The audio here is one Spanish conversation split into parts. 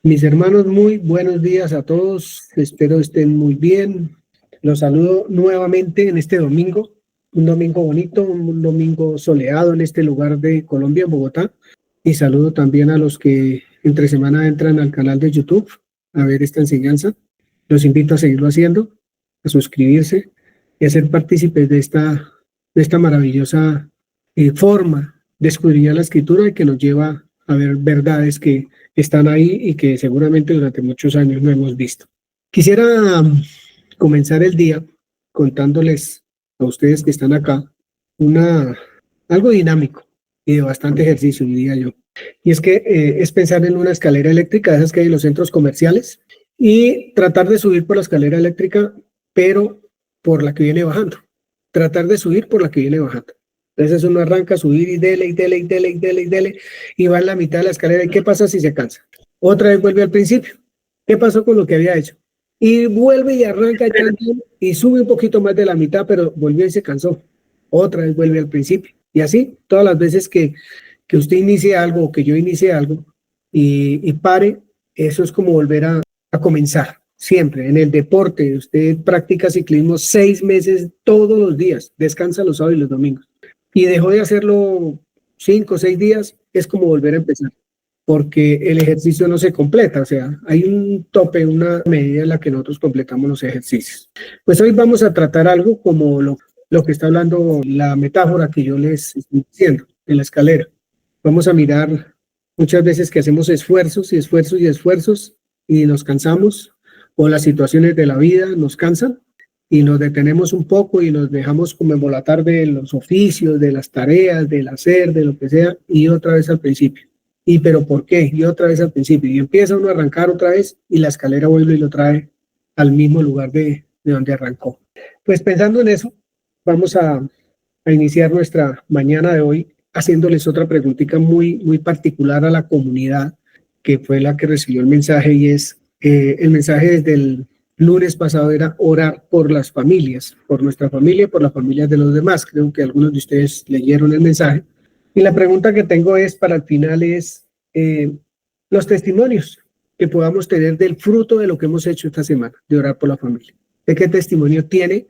Mis hermanos, muy buenos días a todos. Espero estén muy bien. Los saludo nuevamente en este domingo, un domingo bonito, un domingo soleado en este lugar de Colombia, en Bogotá. Y saludo también a los que entre semana entran al canal de YouTube a ver esta enseñanza. Los invito a seguirlo haciendo, a suscribirse y a ser partícipes de esta maravillosa forma de escudriñar la Escritura y que nos lleva a ver verdades que están ahí y que seguramente durante muchos años no hemos visto. Quisiera comenzar el día contándoles a ustedes que están acá algo dinámico y de bastante ejercicio, diría yo. Y es que es pensar en una escalera eléctrica, esas que hay en los centros comerciales, y tratar de subir por la escalera eléctrica, pero por la que viene bajando. Tratar de subir por la que viene bajando. Entonces uno arranca a subir y dele, y dele, y dele, y dele, y dele, y va en la mitad de la escalera. ¿Y qué pasa si se cansa? Otra vez vuelve al principio. ¿Qué pasó con lo que había hecho? Y vuelve y arranca y sube un poquito más de la mitad, pero volvió y se cansó. Otra vez vuelve al principio. Y así, todas las veces que usted inicie algo o que yo inicie algo y pare, eso es como volver a comenzar. Siempre, en el deporte, usted practica ciclismo 6 meses todos los días, descansa los sábados y los domingos. Y dejó de hacerlo 5 o 6 días, es como volver a empezar, porque el ejercicio no se completa, o sea, hay un tope, una medida en la que nosotros completamos los ejercicios. Pues hoy vamos a tratar algo como lo que está hablando la metáfora que yo les estoy diciendo en la escalera. Vamos a mirar muchas veces que hacemos esfuerzos y esfuerzos y esfuerzos y nos cansamos, o las situaciones de la vida nos cansan y nos detenemos un poco y nos dejamos como embolatar de los oficios, de las tareas, del hacer, de lo que sea, y otra vez al principio. ¿Y pero por qué? Y otra vez al principio. Y empieza uno a arrancar otra vez y la escalera vuelve y lo trae al mismo lugar de donde arrancó. Pues pensando en eso, vamos a iniciar nuestra mañana de hoy haciéndoles otra preguntita muy, muy particular a la comunidad, que fue la que recibió el mensaje, y es, el mensaje desde el lunes pasado era orar por las familias, por nuestra familia y por las familias de los demás. Creo que algunos de ustedes leyeron el mensaje. Y la pregunta que tengo es, para el final, es los testimonios que podamos tener del fruto de lo que hemos hecho esta semana, de orar por la familia. ¿De qué testimonio tiene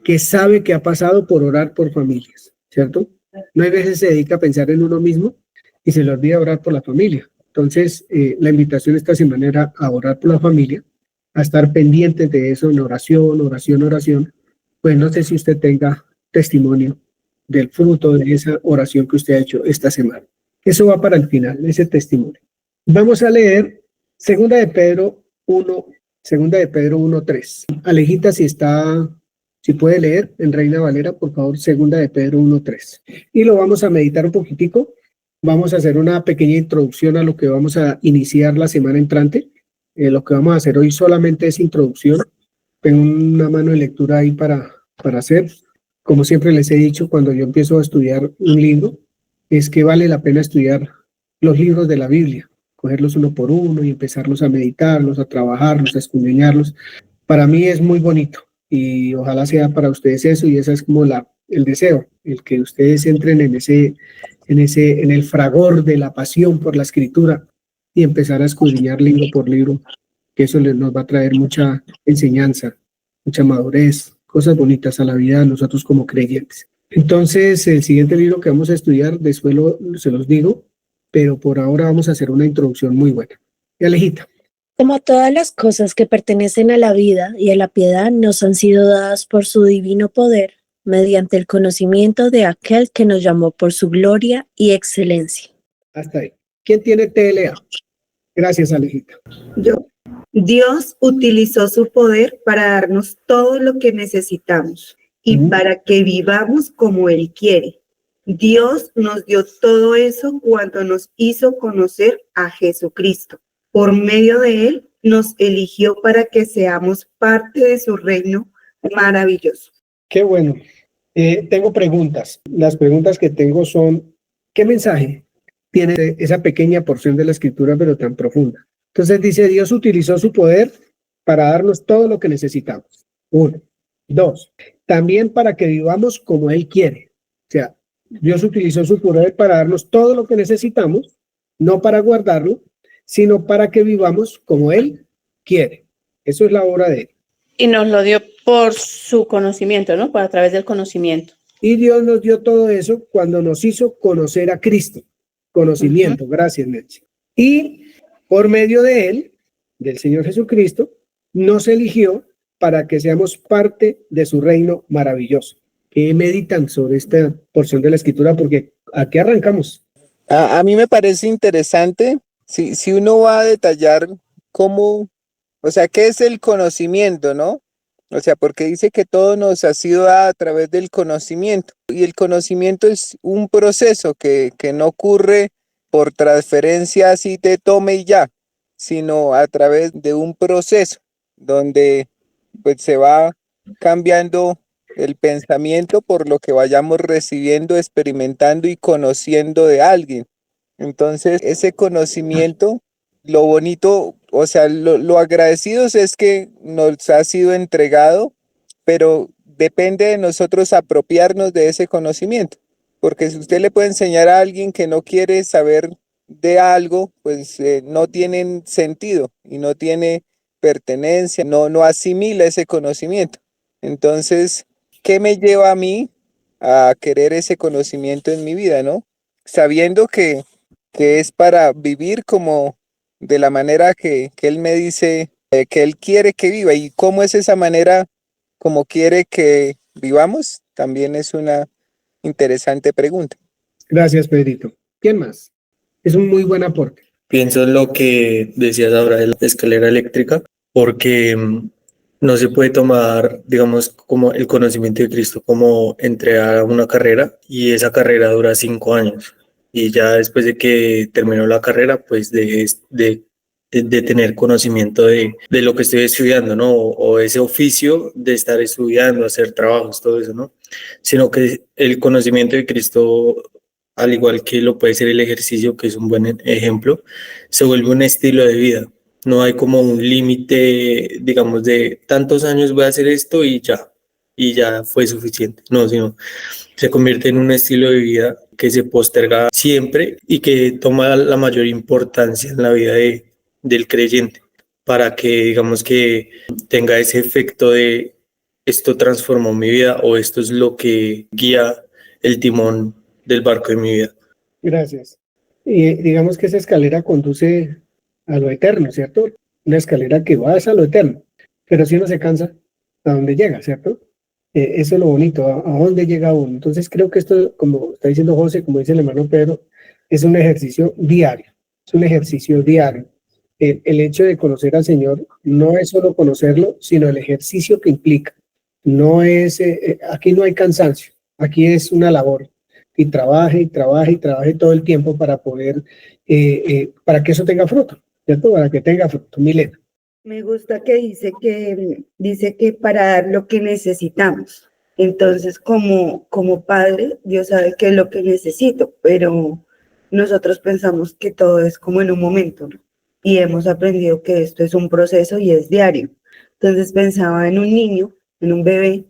que sabe que ha pasado por orar por familias? ¿Cierto? No hay veces se dedica a pensar en uno mismo y se le olvida orar por la familia. Entonces, la invitación esta semana era a orar por la familia, a estar pendientes de eso en oración, oración, oración. Pues no sé si usted tenga testimonio del fruto de esa oración que usted ha hecho esta semana. Eso va para el final, ese testimonio. Vamos a leer Segunda de Pedro 1:3. Alejita, si puede leer en Reina Valera, por favor, Segunda de Pedro 1:3. Y lo vamos a meditar un poquitico. Vamos a hacer una pequeña introducción a lo que vamos a iniciar la semana entrante. Lo que vamos a hacer hoy solamente es introducción. Tengo una mano de lectura ahí para hacer. Como siempre les he dicho, cuando yo empiezo a estudiar un libro, es que vale la pena estudiar los libros de la Biblia, cogerlos uno por uno y empezarlos a meditarlos, a trabajarlos, a escudriñarlos. Para mí es muy bonito y ojalá sea para ustedes eso, y ese es como el deseo, el que ustedes entren en el fragor de la pasión por la escritura y empezar a escudriñar libro por libro, que eso nos va a traer mucha enseñanza, mucha madurez, cosas bonitas a la vida de nosotros como creyentes. Entonces, el siguiente libro que vamos a estudiar, después se los digo, pero por ahora vamos a hacer una introducción muy buena. Y Alejita. Como todas las cosas que pertenecen a la vida y a la piedad nos han sido dadas por su divino poder, mediante el conocimiento de aquel que nos llamó por su gloria y excelencia. Hasta ahí. ¿Quién tiene TLA? Gracias, Alejita. Yo. Dios utilizó su poder para darnos todo lo que necesitamos y para que vivamos como Él quiere. Dios nos dio todo eso cuando nos hizo conocer a Jesucristo. Por medio de Él nos eligió para que seamos parte de su reino maravilloso. Qué bueno. Tengo preguntas. Las preguntas que tengo son, ¿qué mensaje tiene esa pequeña porción de la escritura pero tan profunda? Entonces dice, Dios utilizó su poder para darnos todo lo que necesitamos. 1. 2. También para que vivamos como Él quiere. O sea, Dios utilizó su poder para darnos todo lo que necesitamos, no para guardarlo, sino para que vivamos como Él quiere. Eso es la obra de Él. Y nos lo dio por su conocimiento, ¿no? Por a través del conocimiento. Y Dios nos dio todo eso cuando nos hizo conocer a Cristo. Conocimiento, gracias, Nancy. Y por medio de Él, del Señor Jesucristo, nos eligió para que seamos parte de su reino maravilloso. ¿Qué meditan sobre esta porción de la Escritura? Porque aquí arrancamos. A mí me parece interesante si uno va a detallar cómo, o sea, qué es el conocimiento, ¿no? O sea, porque dice que todo nos ha sido dado a través del conocimiento. Y el conocimiento es un proceso que no ocurre por transferencia así de tome y ya, sino a través de un proceso donde pues se va cambiando el pensamiento por lo que vayamos recibiendo, experimentando y conociendo de alguien. Entonces, ese conocimiento, lo bonito, o sea, lo agradecidos es que nos ha sido entregado, pero depende de nosotros apropiarnos de ese conocimiento. Porque si usted le puede enseñar a alguien que no quiere saber de algo, pues no tiene sentido y no tiene pertenencia, no asimila ese conocimiento. Entonces, ¿qué me lleva a mí a querer ese conocimiento en mi vida, no? Sabiendo que es para vivir como de la manera que Él me dice que Él quiere que viva. ¿Y cómo es esa manera como quiere que vivamos? También es una interesante pregunta. Gracias, Pedrito. ¿Quién más? Es un muy buen aporte. Pienso en lo que decías ahora de la escalera eléctrica, porque no se puede tomar, digamos, como el conocimiento de Cristo como entregar una carrera y esa carrera dura 5 años. Y ya después de que terminó la carrera, pues de tener conocimiento de lo que estoy estudiando, ¿no? O ese oficio de estar estudiando, hacer trabajos, todo eso, ¿no? Sino que el conocimiento de Cristo, al igual que lo puede ser el ejercicio, que es un buen ejemplo, se vuelve un estilo de vida. No hay como un límite, digamos, de tantos años voy a hacer esto y ya fue suficiente. No, sino se convierte en un estilo de vida que se posterga siempre y que toma la mayor importancia en la vida del creyente, para que, digamos, que tenga ese efecto de esto transformó mi vida o esto es lo que guía el timón del barco de mi vida. Gracias. Y digamos que esa escalera conduce a lo eterno, ¿cierto? Una escalera que va a lo eterno, pero si uno se cansa, ¿a dónde llega, cierto? Eso es lo bonito, ¿a dónde llega uno? Entonces creo que esto, como está diciendo José, como dice el hermano Pedro, es un ejercicio diario, es un ejercicio diario. El hecho de conocer al Señor no es solo conocerlo, sino el ejercicio que implica. No es, aquí no hay cansancio, aquí es una labor. Y trabaje todo el tiempo para poder, para que eso tenga fruto, ¿cierto? Para que tenga fruto, Milena. Me gusta que dice que para dar lo que necesitamos. Entonces, como padre, Dios sabe qué es lo que necesito, pero nosotros pensamos que todo es como en un momento, ¿no? Y hemos aprendido que esto es un proceso y es diario. Entonces pensaba en un niño, en un bebé,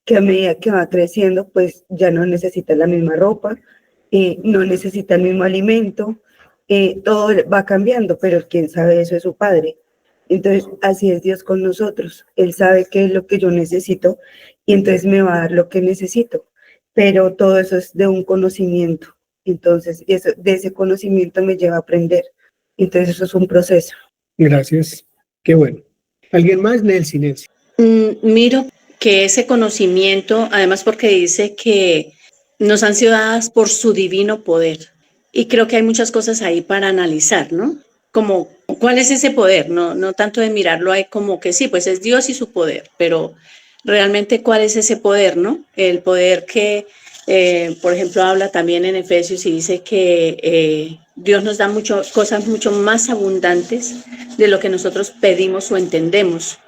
que a medida que va creciendo, pues ya no necesita la misma ropa, no necesita el mismo alimento, todo va cambiando, pero quien sabe eso es su padre. Entonces, así es Dios con nosotros. Él sabe qué es lo que yo necesito y entonces me va a dar lo que necesito. Pero todo eso es de un conocimiento. Entonces, de ese conocimiento me lleva a aprender. Entonces, eso es un proceso. Gracias. Qué bueno. ¿Alguien más? Nelcy. Miro que ese conocimiento, además porque dice que nos han sido dadas por su divino poder. Y creo que hay muchas cosas ahí para analizar, ¿no? Como, ¿cuál es ese poder? No tanto de mirarlo ahí como que sí, pues es Dios y su poder, pero realmente ¿cuál es ese poder, no? El poder que, por ejemplo, habla también en Efesios y dice que Dios nos da cosas mucho más abundantes de lo que nosotros pedimos o entendemos,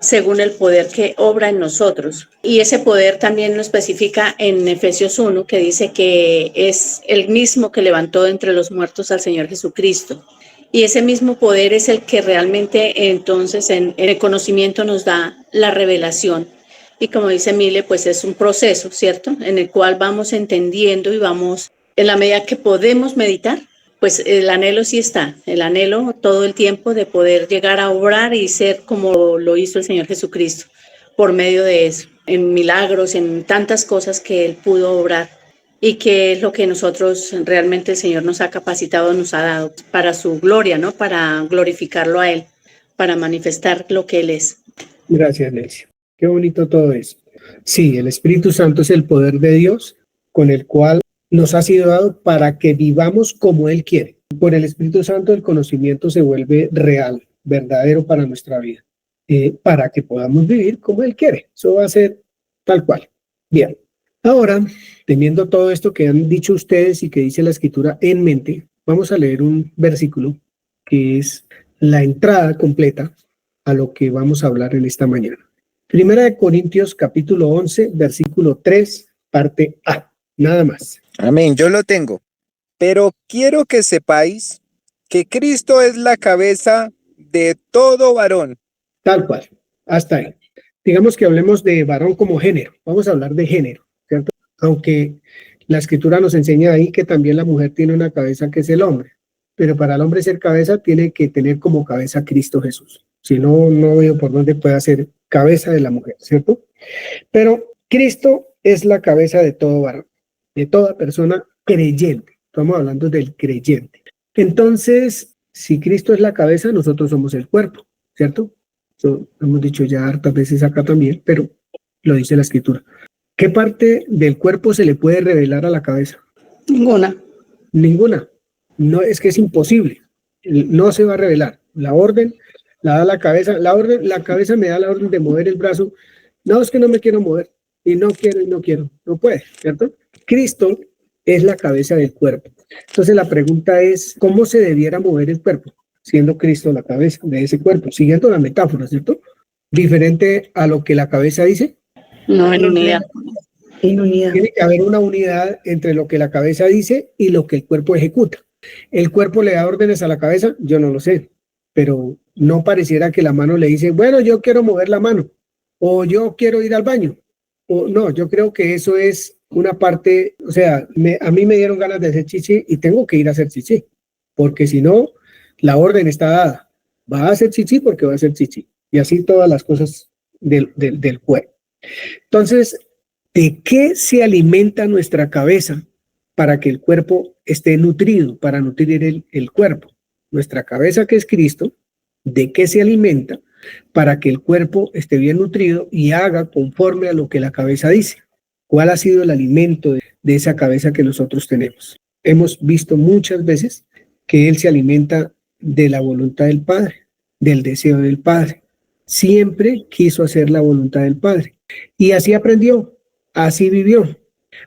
según el poder que obra en nosotros. Y ese poder también lo especifica en Efesios 1, que dice que es el mismo que levantó de entre los muertos al Señor Jesucristo. Y ese mismo poder es el que realmente entonces en el conocimiento nos da la revelación. Y como dice Mile, pues es un proceso, ¿cierto? En el cual vamos entendiendo y vamos, en la medida que podemos meditar, pues el anhelo sí está, el anhelo todo el tiempo de poder llegar a obrar y ser como lo hizo el Señor Jesucristo, por medio de eso, en milagros, en tantas cosas que Él pudo obrar y que es lo que nosotros realmente el Señor nos ha capacitado, nos ha dado para su gloria, ¿no? Para glorificarlo a Él, para manifestar lo que Él es. Gracias, Nelson. Qué bonito todo eso. Sí, el Espíritu Santo es el poder de Dios con el cual nos ha sido dado para que vivamos como Él quiere. Por el Espíritu Santo el conocimiento se vuelve real, verdadero para nuestra vida, para que podamos vivir como Él quiere. Eso va a ser tal cual. Bien, ahora, teniendo todo esto que han dicho ustedes y que dice la Escritura en mente, vamos a leer un versículo que es la entrada completa a lo que vamos a hablar en esta mañana. Primera de Corintios, capítulo 11, versículo 3, parte A. Nada más. Amén, yo lo tengo. Pero quiero que sepáis que Cristo es la cabeza de todo varón. Tal cual. Hasta ahí. Digamos que hablemos de varón como género. Vamos a hablar de género, ¿cierto? Aunque la Escritura nos enseña ahí que también la mujer tiene una cabeza que es el hombre. Pero para el hombre ser cabeza tiene que tener como cabeza a Cristo Jesús. Si no, no veo por dónde pueda ser cabeza de la mujer, ¿cierto? Pero Cristo es la cabeza de todo varón, de toda persona creyente. Estamos hablando del creyente. Entonces, si Cristo es la cabeza, nosotros somos el cuerpo, ¿cierto? Eso lo hemos dicho ya hartas veces acá también, pero lo dice la Escritura. ¿Qué parte del cuerpo se le puede revelar a la cabeza? Ninguna. Ninguna. No, es que es imposible. No se va a revelar. La orden la da la cabeza. La cabeza me da la orden de mover el brazo. No, es que no me quiero mover. Y no quiero, y no quiero. No puede, ¿cierto? Cristo es la cabeza del cuerpo. Entonces la pregunta es, ¿cómo se debiera mover el cuerpo? Siendo Cristo la cabeza de ese cuerpo. Siguiendo la metáfora, ¿cierto? Diferente a lo que la cabeza dice. No, en unidad. En unidad. Tiene que haber una unidad entre lo que la cabeza dice y lo que el cuerpo ejecuta. ¿El cuerpo le da órdenes a la cabeza? Yo no lo sé, pero no pareciera que la mano le dice, bueno, yo quiero mover la mano, o yo quiero ir al baño, o no, yo creo que eso es una parte, o sea, a mí me dieron ganas de hacer chichi y tengo que ir a hacer chichi, porque si no, la orden está dada, va a hacer chichi porque va a hacer chichi, y así todas las cosas del cuerpo. Entonces, ¿de qué se alimenta nuestra cabeza para que el cuerpo esté nutrido, para nutrir el cuerpo? Nuestra cabeza, que es Cristo, ¿de qué se alimenta para que el cuerpo esté bien nutrido y haga conforme a lo que la cabeza dice? ¿Cuál ha sido el alimento de esa cabeza que nosotros tenemos? Hemos visto muchas veces que Él se alimenta de la voluntad del Padre, del deseo del Padre. Siempre quiso hacer la voluntad del Padre. Y así aprendió, así vivió.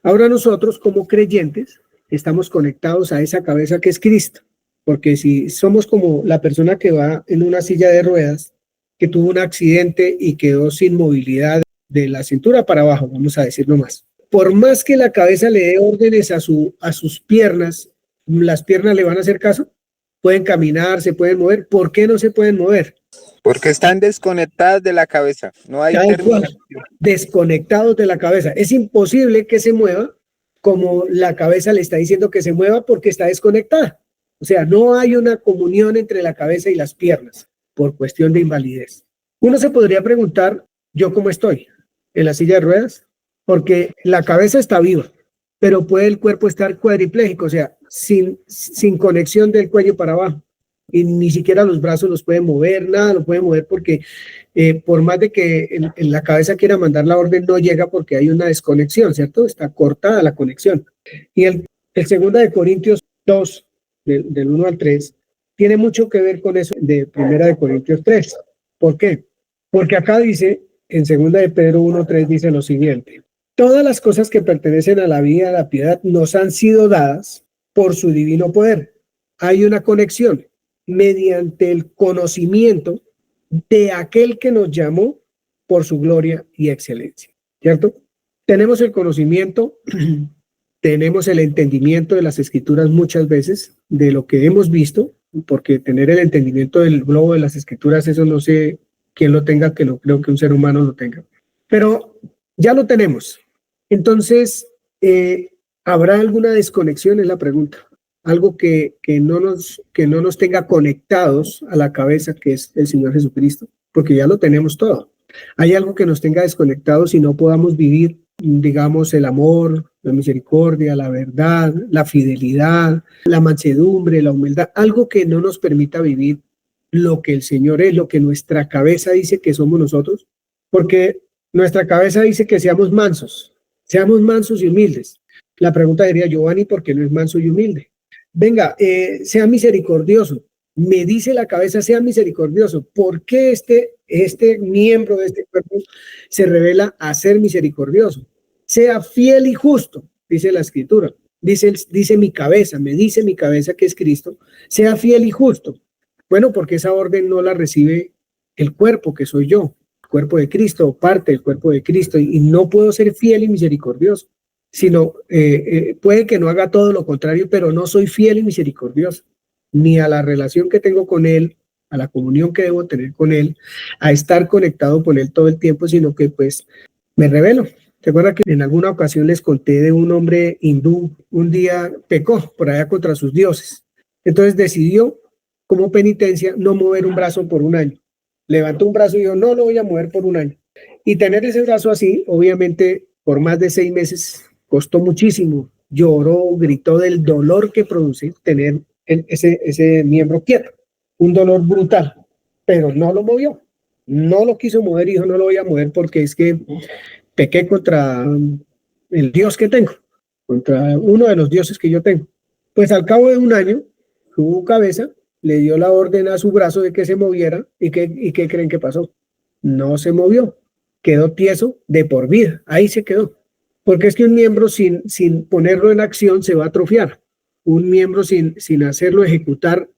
Ahora nosotros como creyentes estamos conectados a esa cabeza que es Cristo, porque si somos como la persona que va en una silla de ruedas, que tuvo un accidente y quedó sin movilidad de la cintura para abajo, vamos a decirlo más. Por más que la cabeza le dé órdenes a sus piernas, ¿las piernas le van a hacer caso? Pueden caminar, se pueden mover. ¿Por qué no se pueden mover? Porque están desconectadas de la cabeza. No hay terminación. Desconectados de la cabeza. Es imposible que se mueva como la cabeza le está diciendo que se mueva porque está desconectada. O sea, no hay una comunión entre la cabeza y las piernas por cuestión de invalidez. Uno se podría preguntar, ¿yo cómo estoy? ¿En la silla de ruedas? Porque la cabeza está viva, pero puede el cuerpo estar cuadripléjico, o sea, sin conexión del cuello para abajo. Y ni siquiera los brazos los pueden mover, nada lo pueden mover porque por más de que en la cabeza quiera mandar la orden, no llega porque hay una desconexión, ¿cierto? Está cortada la conexión. Y el 2 de Corintios 2, del 1 al 3, tiene mucho que ver con eso de 1 de Corintios 3. ¿Por qué? Porque acá dice, en 2 de Pedro 1:3 dice lo siguiente: todas las cosas que pertenecen a la vida y a la piedad nos han sido dadas por su divino poder. Hay una conexión mediante el conocimiento de aquel que nos llamó por su gloria y excelencia, ¿cierto? Tenemos el conocimiento, tenemos el entendimiento de las escrituras muchas veces, de lo que hemos visto, porque tener el entendimiento del globo de las escrituras, eso no sé quién lo tenga, que no creo que un ser humano lo tenga, pero ya lo tenemos. Entonces, ¿habrá alguna desconexión? Es la pregunta. algo que no nos tenga conectados a la cabeza, que es el Señor Jesucristo, porque ya lo tenemos todo. Hay algo que nos tenga desconectados y no podamos vivir, digamos, el amor, la misericordia, la verdad, la fidelidad, la mansedumbre, la humildad, algo que no nos permita vivir lo que el Señor es, lo que nuestra cabeza dice que somos nosotros, porque nuestra cabeza dice que seamos mansos y humildes. La pregunta diría, Giovanni, ¿por qué no es manso y humilde? Venga, sea misericordioso. Me dice la cabeza, sea misericordioso. ¿Por qué este miembro de este cuerpo se revela a ser misericordioso? Sea fiel y justo, dice la Escritura. Dice mi cabeza, me dice mi cabeza que es Cristo. Sea fiel y justo. Bueno, porque esa orden no la recibe el cuerpo que soy yo, el cuerpo de Cristo, parte del cuerpo de Cristo, y no puedo ser fiel y misericordioso, sino puede que no haga todo lo contrario, pero no soy fiel y misericordioso, ni a la relación que tengo con Él, a la comunión que debo tener con Él, a estar conectado con Él todo el tiempo, sino que pues me rebelo. ¿Te acuerdas que en alguna ocasión les conté de un hombre hindú, un día pecó por allá contra sus dioses? Entonces decidió, como penitencia, no mover un brazo por un año. Levantó un brazo y dijo, no lo voy a mover por un año. Y tener ese brazo así, obviamente, por más de 6 meses, costó muchísimo. Lloró, gritó del dolor que produce tener ese miembro quieto. Un dolor brutal, pero no lo movió. No lo quiso mover y dijo, no lo voy a mover porque es que pequé contra el Dios que tengo, contra uno de los dioses que yo tengo. Pues al cabo de un año, su cabeza le dio la orden a su brazo de que se moviera. ¿Y qué creen que pasó? No se movió, quedó tieso de por vida, ahí se quedó. Porque es que un miembro sin ponerlo en acción se va a atrofiar. Un miembro sin hacerlo ejecutar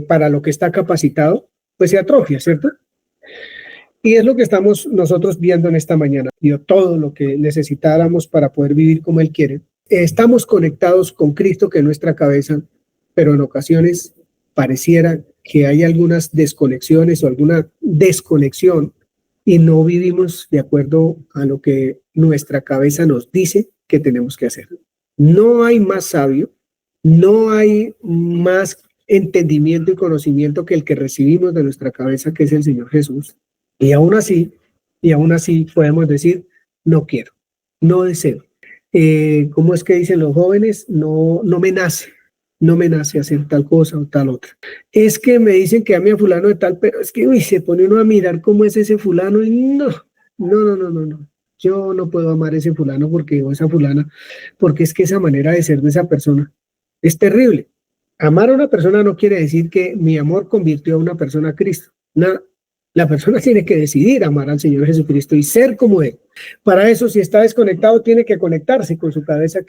para lo que está capacitado, pues se atrofia, ¿cierto? Y es lo que estamos nosotros viendo en esta mañana. Dio todo lo que necesitáramos para poder vivir como Él quiere. Estamos conectados con Cristo, que es nuestra cabeza, pero en ocasiones pareciera que hay algunas desconexiones o alguna desconexión y no vivimos de acuerdo a lo que nuestra cabeza nos dice que tenemos que hacer. No hay más sabio, no hay más entendimiento y conocimiento que el que recibimos de nuestra cabeza, que es el Señor Jesús. Y aún así podemos decir, no quiero, no deseo. ¿Cómo es que dicen los jóvenes? No me nace hacer tal cosa o tal otra. Es que me dicen que ame a fulano de tal, pero es que se pone uno a mirar cómo es ese fulano y no. Yo no puedo amar a ese fulano o esa fulana, porque es que esa manera de ser de esa persona es terrible. Amar a una persona no quiere decir que mi amor convirtió a una persona a Cristo. Nada. La persona tiene que decidir amar al Señor Jesucristo y ser como Él. Para eso, si está desconectado, tiene que conectarse con su cabeza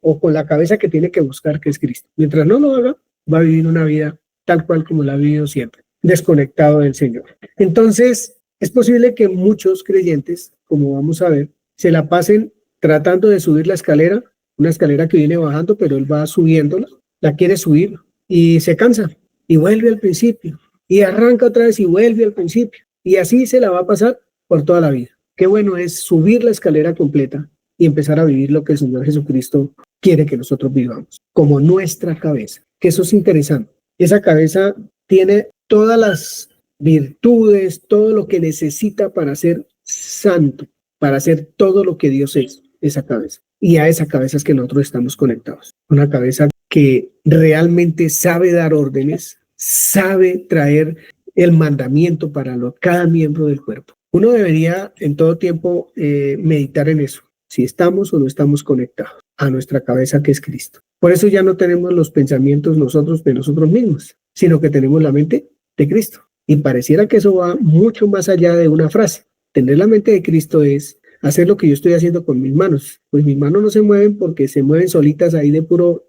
o con la cabeza que tiene que buscar, que es Cristo. Mientras no lo haga, va a vivir una vida tal cual como la ha vivido siempre, desconectado del Señor. Entonces, es posible que muchos creyentes, como vamos a ver, se la pasen tratando de subir la escalera, una escalera que viene bajando, pero él va subiéndola, la quiere subir y se cansa y vuelve al principio y arranca otra vez y vuelve al principio y así se la va a pasar por toda la vida. Qué bueno es subir la escalera completa y empezar a vivir lo que el Señor Jesucristo quiere que nosotros vivamos, como nuestra cabeza, que eso es interesante. Esa cabeza tiene todas las virtudes, todo lo que necesita para ser santo, para hacer todo lo que Dios es, esa cabeza. Y a esa cabeza es que nosotros estamos conectados. Una cabeza que realmente sabe dar órdenes, sabe traer el mandamiento para cada miembro del cuerpo. Uno debería en todo tiempo meditar en eso, si estamos o no estamos conectados a nuestra cabeza que es Cristo. Por eso ya no tenemos los pensamientos nosotros de nosotros mismos, sino que tenemos la mente de Cristo. Y pareciera que eso va mucho más allá de una frase. Tener la mente de Cristo es hacer lo que yo estoy haciendo con mis manos. Pues mis manos no se mueven porque se mueven solitas ahí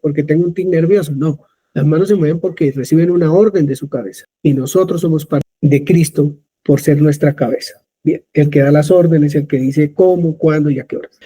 porque tengo un tic nervioso, no. Las manos se mueven porque reciben una orden de su cabeza. Y nosotros somos parte de Cristo por ser nuestra cabeza. Bien, el que da las órdenes, el que dice cómo, cuándo y a qué horas.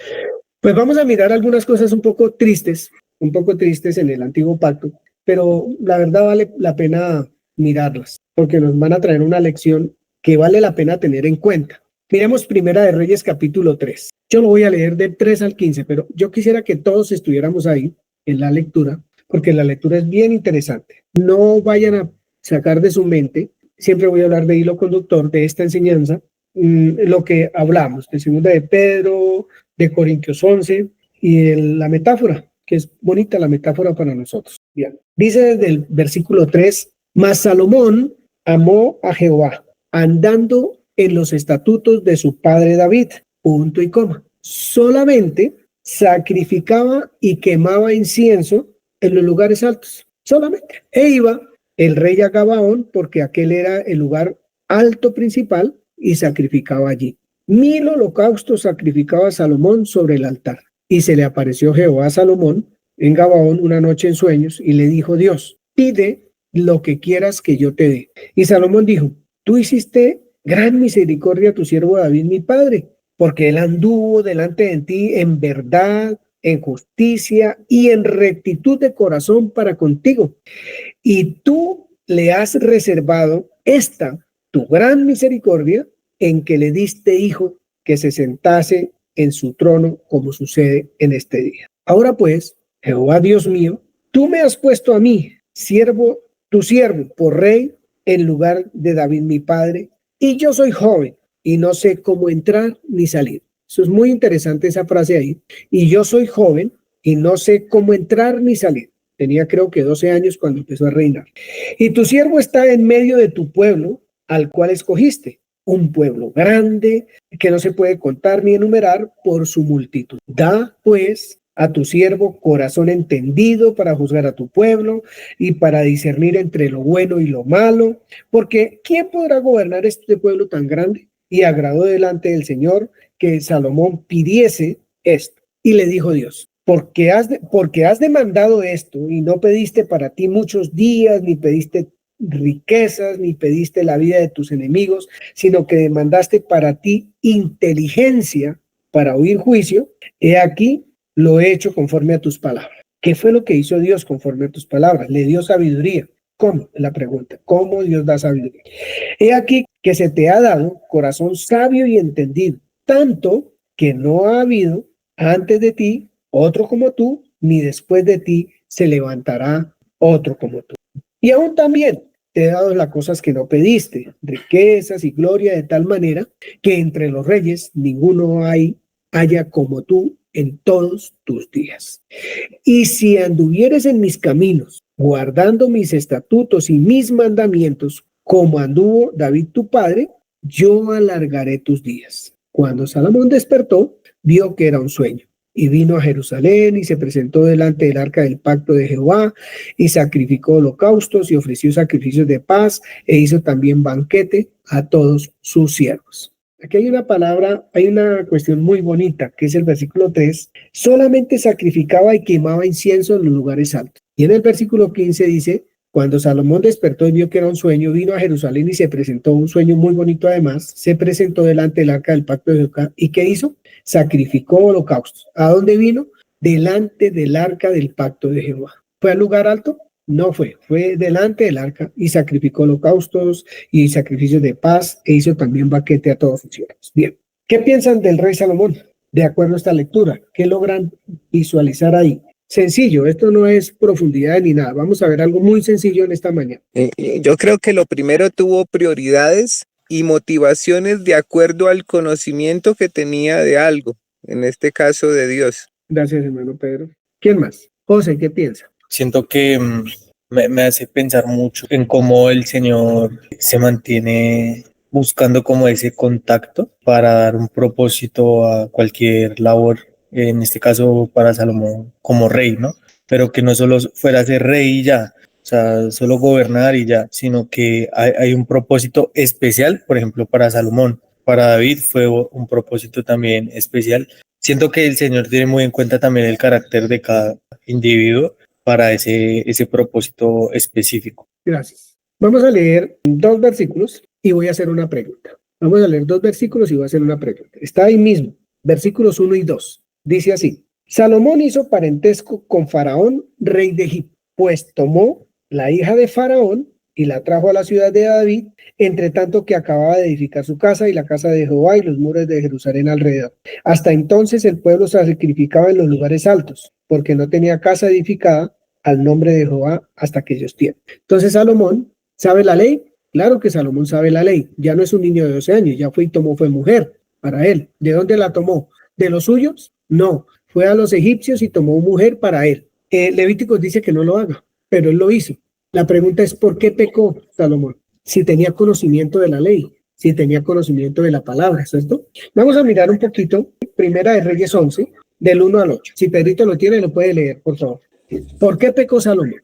Pues vamos a mirar algunas cosas un poco tristes en el antiguo pacto, pero la verdad vale la pena mirarlas, porque nos van a traer una lección que vale la pena tener en cuenta. Miremos Primera de Reyes capítulo 3. Yo lo voy a leer del 3 al 15, pero yo quisiera que todos estuviéramos ahí en la lectura, porque la lectura es bien interesante. No vayan a sacar de su mente, siempre voy a hablar de hilo conductor de esta enseñanza, lo que hablamos de segunda de Pedro, de Corintios 11 y la metáfora, que es bonita la metáfora para nosotros. Bien. Dice desde el versículo 3, mas Salomón amó a Jehová, andando en los estatutos de su padre David, punto y coma. Solamente sacrificaba y quemaba incienso en los lugares altos, solamente. E iba el rey a Gabaón, porque aquel era el lugar alto principal, y sacrificaba allí. 1000 holocaustos sacrificaba Salomón sobre el altar. Y se le apareció Jehová a Salomón en Gabaón una noche en sueños, y le dijo Dios, pide lo que quieras que yo te dé. Y Salomón dijo, tú hiciste gran misericordia a tu siervo David, mi padre, porque él anduvo delante de ti en verdad, en justicia y en rectitud de corazón para contigo. Y tú le has reservado esta, tu gran misericordia, en que le diste hijo que se sentase en su trono, como sucede en este día. Ahora pues, Jehová Dios mío, tú me has puesto a mí, tu siervo, por rey, en lugar de David mi padre, y yo soy joven, y no sé cómo entrar ni salir. Eso es muy interesante esa frase ahí. Y yo soy joven, y no sé cómo entrar ni salir. Tenía creo que 12 años cuando empezó a reinar. Y tu siervo está en medio de tu pueblo, al cual escogiste, un pueblo grande que no se puede contar ni enumerar por su multitud. Da, pues, a tu siervo corazón entendido para juzgar a tu pueblo y para discernir entre lo bueno y lo malo, porque ¿quién podrá gobernar este pueblo tan grande? Y agradó delante del Señor que Salomón pidiese esto. Y le dijo Dios, porque has demandado esto y no pediste para ti muchos días, ni pediste riquezas, ni pediste la vida de tus enemigos, sino que demandaste para ti inteligencia para oír juicio, he aquí lo he hecho conforme a tus palabras. ¿Qué fue lo que hizo Dios conforme a tus palabras? Le dio sabiduría. ¿Cómo? La pregunta. ¿Cómo Dios da sabiduría? He aquí que se te ha dado corazón sabio y entendido, tanto que no ha habido antes de ti otro como tú, ni después de ti se levantará otro como tú. Y aún también te he dado las cosas que no pediste, riquezas y gloria, de tal manera que entre los reyes ninguno haya como tú en todos tus días. Y si anduvieres en mis caminos, guardando mis estatutos y mis mandamientos, como anduvo David tu padre, yo alargaré tus días. Cuando Salomón despertó, vio que era un sueño. Y vino a Jerusalén y se presentó delante del arca del pacto de Jehová y sacrificó holocaustos y ofreció sacrificios de paz e hizo también banquete a todos sus siervos. Aquí hay una palabra, hay una cuestión muy bonita, que es el versículo 3. Solamente sacrificaba y quemaba incienso en los lugares altos. Y en el versículo 15 dice, cuando Salomón despertó y vio que era un sueño, vino a Jerusalén y se presentó, un sueño muy bonito además, se presentó delante del arca del pacto de Jehová. ¿Y qué hizo? Sacrificó holocaustos. ¿A dónde vino? Delante del arca del pacto de Jehová. ¿Fue al lugar alto? No fue delante del arca y sacrificó holocaustos y sacrificios de paz e hizo también banquete a todos sus siervos. Bien, ¿qué piensan del rey Salomón? De acuerdo a esta lectura, ¿qué logran visualizar ahí? Sencillo, esto no es profundidad ni nada. Vamos a ver algo muy sencillo en esta mañana. Yo creo que lo primero, tuvo prioridades y motivaciones de acuerdo al conocimiento que tenía de algo, en este caso de Dios. Gracias, hermano Pedro. ¿Quién más? José, ¿qué piensa? Siento que me hace pensar mucho en cómo el Señor se mantiene buscando como ese contacto para dar un propósito a cualquier labor, en este caso para Salomón como rey, ¿no? Pero que no solo fuera a ser rey y ya, o sea, solo gobernar y ya, sino que hay un propósito especial, por ejemplo, para Salomón. Para David fue un propósito también especial. Siento que el Señor tiene muy en cuenta también el carácter de cada individuo para ese propósito específico. Gracias. Vamos a leer 2 versículos y voy a hacer una pregunta. Vamos a leer 2 versículos y voy a hacer una pregunta. Está ahí mismo, versículos 1 y 2. Dice así: Salomón hizo parentesco con Faraón, rey de Egipto, pues tomó la hija de Faraón y la trajo a la ciudad de David, entre tanto que acababa de edificar su casa y la casa de Jehová y los muros de Jerusalén alrededor. Hasta entonces el pueblo se sacrificaba en los lugares altos, porque no tenía casa edificada al nombre de Jehová hasta aquellos tiempos. Entonces Salomón sabe la ley. Claro que Salomón sabe la ley. Ya no es un niño de 12 años, ya fue y tomó, fue mujer para él. ¿De dónde la tomó? ¿De los suyos? No. Fue a los egipcios y tomó mujer para él. Levíticos dice que no lo haga, pero él lo hizo. La pregunta es, ¿por qué pecó Salomón? Si tenía conocimiento de la ley, si tenía conocimiento de la palabra, ¿cierto? Vamos a mirar un poquito, Primera de Reyes 11, del 1 al 8. Si Pedrito lo tiene, lo puede leer, por favor. ¿Por qué pecó Salomón?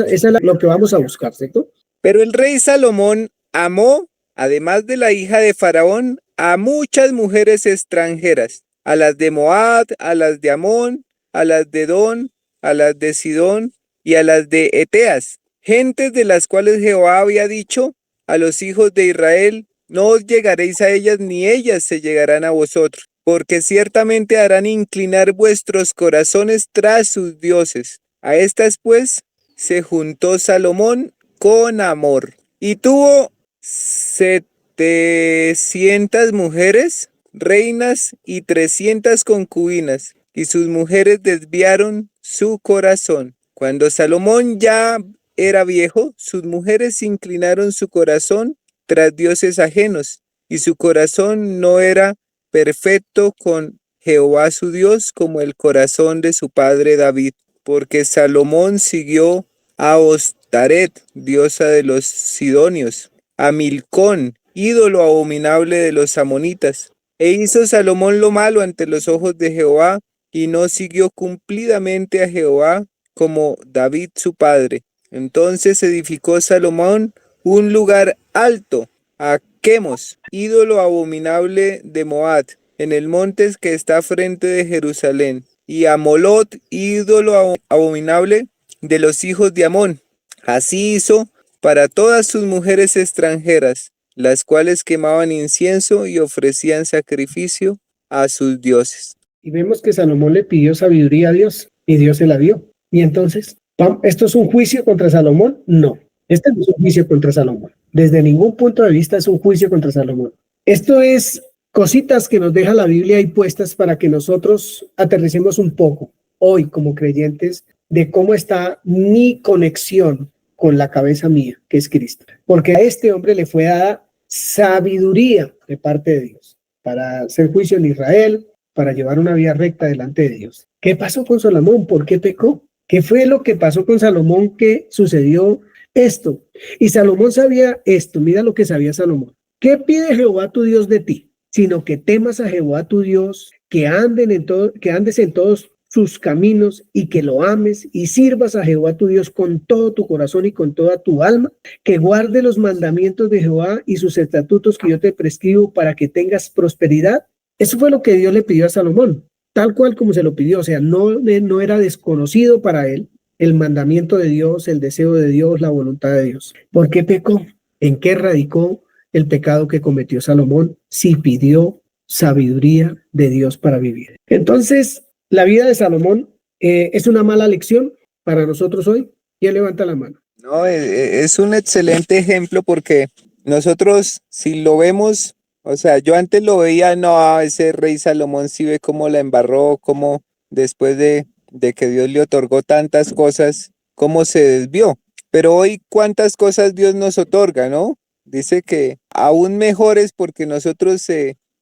Esa es lo que vamos a buscar, ¿cierto? Pero el rey Salomón amó, además de la hija de Faraón, a muchas mujeres extranjeras, a las de Moab, a las de Amón, a las de Edom, a las de Sidón y a las de Eteas, gentes de las cuales Jehová había dicho a los hijos de Israel: no os llegaréis a ellas, ni ellas se llegarán a vosotros, porque ciertamente harán inclinar vuestros corazones tras sus dioses. A estas pues se juntó Salomón con amor, y tuvo 700 mujeres, reinas, y 300 concubinas, y sus mujeres desviaron su corazón. Cuando Salomón ya era viejo, sus mujeres inclinaron su corazón tras dioses ajenos, y su corazón no era perfecto con Jehová su Dios como el corazón de su padre David, porque Salomón siguió a Astaret, diosa de los sidonios, a Milcón, ídolo abominable de los amonitas. E hizo Salomón lo malo ante los ojos de Jehová, y no siguió cumplidamente a Jehová como David su padre. Entonces edificó Salomón un lugar alto a Quemos, ídolo abominable de Moab, en el monte que está frente de Jerusalén, y a Molot, ídolo abominable de los hijos de Amón. Así hizo para todas sus mujeres extranjeras, las cuales quemaban incienso y ofrecían sacrificio a sus dioses. Y vemos que Salomón le pidió sabiduría a Dios y Dios se la dio. Y entonces, ¿esto es un juicio contra Salomón? No, este no es un juicio contra Salomón. Desde ningún punto de vista es un juicio contra Salomón. Esto es cositas que nos deja la Biblia ahí puestas para que nosotros aterricemos un poco hoy como creyentes de cómo está mi conexión con la cabeza mía, que es Cristo. Porque a este hombre le fue dada sabiduría de parte de Dios para hacer juicio en Israel, para llevar una vida recta delante de Dios. ¿Qué pasó con Salomón? ¿Por qué pecó? ¿Qué fue lo que pasó con Salomón que sucedió esto? Y Salomón sabía esto, mira lo que sabía Salomón. ¿Qué pide Jehová tu Dios de ti? Sino que temas a Jehová tu Dios, que andes en todos sus caminos y que lo ames y sirvas a Jehová tu Dios con todo tu corazón y con toda tu alma, que guarde los mandamientos de Jehová y sus estatutos que yo te prescribo para que tengas prosperidad. Eso fue lo que Dios le pidió a Salomón, tal cual como se lo pidió. O sea, no era desconocido para él el mandamiento de Dios, el deseo de Dios, la voluntad de Dios. ¿Por qué pecó? ¿En qué radicó el pecado que cometió Salomón? Si pidió sabiduría de Dios para vivir. Entonces, la vida de Salomón es una mala lección para nosotros hoy. ¿Quién levanta la mano? No, es un excelente ejemplo porque nosotros, si lo vemos, o sea, yo antes lo veía, no, ese rey Salomón sí ve cómo la embarró, cómo después de que Dios le otorgó tantas cosas, cómo se desvió. Pero hoy, ¿cuántas cosas Dios nos otorga, no? Dice que aún mejores porque nosotros,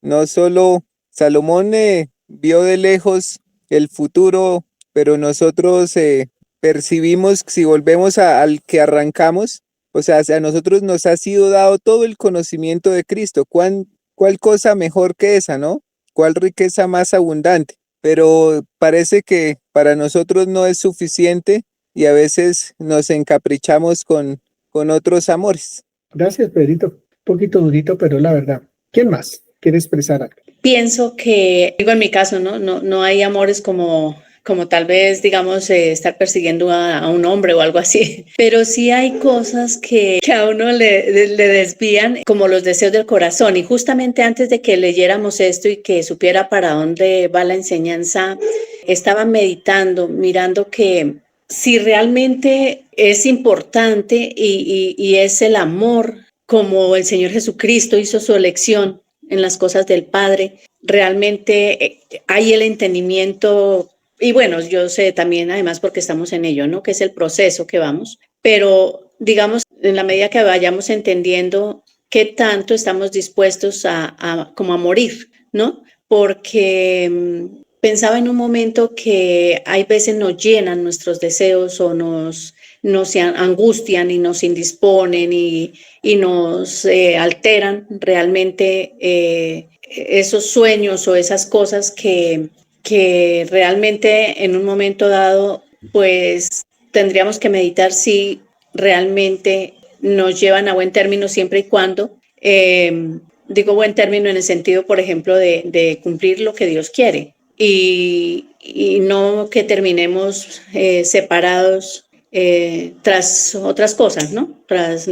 no solo Salomón vio de lejos el futuro, pero nosotros percibimos, si volvemos al que arrancamos, o sea, a nosotros nos ha sido dado todo el conocimiento de Cristo. ¿Cuál cosa mejor que esa, no? ¿Cuál riqueza más abundante? Pero parece que para nosotros no es suficiente y a veces nos encaprichamos con otros amores. Gracias, Pedrito. Un poquito durito, pero la verdad. ¿Quién más quiere expresar algo? Pienso que, digo en mi caso, no hay amores como tal vez, digamos, estar persiguiendo a un hombre o algo así, pero sí hay cosas que a uno le desvían, como los deseos del corazón. Y justamente antes de que leyéramos esto y que supiera para dónde va la enseñanza, estaba meditando, mirando que si realmente es importante y es el amor, como el Señor Jesucristo hizo su elección en las cosas del Padre, realmente hay el entendimiento y bueno, yo sé también, además, porque estamos en ello, ¿no? Que es el proceso que vamos, pero digamos, en la medida que vayamos entendiendo qué tanto estamos dispuestos como a morir, ¿no? Porque pensaba en un momento que hay veces nos llenan nuestros deseos o nos angustian y nos indisponen y nos alteran realmente esos sueños o esas cosas que realmente en un momento dado pues tendríamos que meditar si realmente nos llevan a buen término siempre y cuando, digo buen término en el sentido, por ejemplo, de cumplir lo que Dios quiere y no que terminemos separados tras otras cosas, ¿no? Tras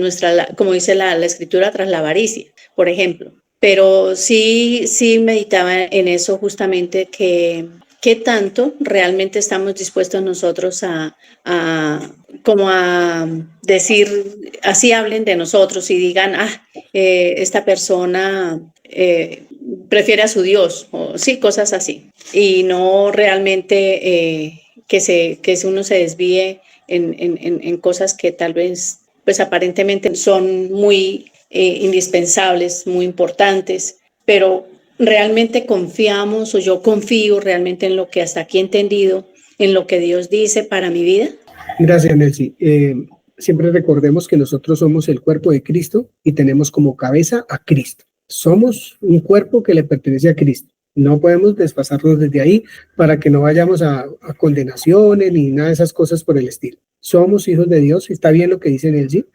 como dice la escritura, tras la avaricia, por ejemplo. Pero sí meditaba en eso justamente, que qué tanto realmente estamos dispuestos nosotros como a decir, así hablen de nosotros y digan, esta persona prefiere a su Dios, o sí, cosas así. Y no realmente que uno se desvíe en cosas que tal vez, pues aparentemente son muy indispensables, muy importantes, pero realmente confiamos, o yo confío realmente en lo que hasta aquí he entendido, en lo que Dios dice para mi vida. Gracias, Nelcy. Siempre recordemos que nosotros somos el cuerpo de Cristo y tenemos como cabeza a Cristo. Somos un cuerpo que le pertenece a Cristo. No podemos desfasarnos desde ahí para que no vayamos a condenaciones ni nada de esas cosas por el estilo. Somos hijos de Dios, y está bien lo que dice Nelcy,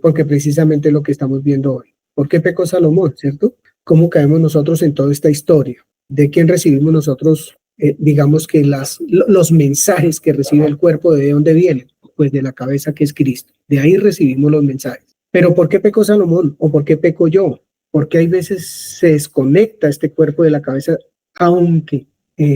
porque precisamente es lo que estamos viendo hoy. ¿Por qué pecó Salomón, cierto? ¿Cómo caemos nosotros en toda esta historia? ¿De quién recibimos nosotros, digamos que los mensajes que recibe el cuerpo, de dónde vienen? Pues de la cabeza, que es Cristo. De ahí recibimos los mensajes. Pero ¿por qué pecó Salomón? ¿O por qué peco yo? Porque hay veces se desconecta este cuerpo de la cabeza, aunque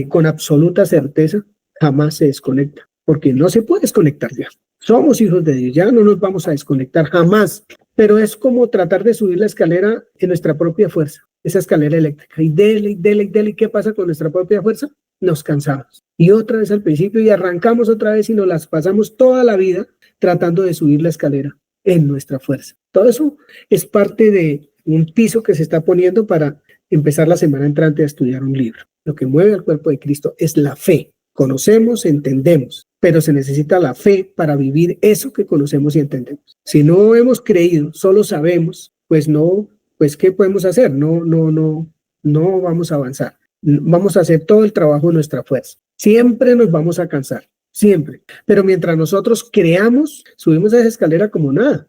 con absoluta certeza jamás se desconecta, porque no se puede desconectar ya. Somos hijos de Dios, ya no nos vamos a desconectar jamás, pero es como tratar de subir la escalera en nuestra propia fuerza, esa escalera eléctrica, y dele, ¿qué pasa con nuestra propia fuerza? Nos cansamos. Y otra vez al principio, y arrancamos otra vez y nos las pasamos toda la vida tratando de subir la escalera en nuestra fuerza. Todo eso es parte de un piso que se está poniendo para empezar la semana entrante a estudiar un libro. Lo que mueve al cuerpo de Cristo es la fe. Conocemos, entendemos, pero se necesita la fe para vivir eso que conocemos y entendemos. Si no hemos creído, solo sabemos, pues no, pues ¿qué podemos hacer? No vamos a avanzar. Vamos a hacer todo el trabajo de nuestra fuerza. Siempre nos vamos a cansar, siempre. Pero mientras nosotros creamos, subimos esa escalera como nada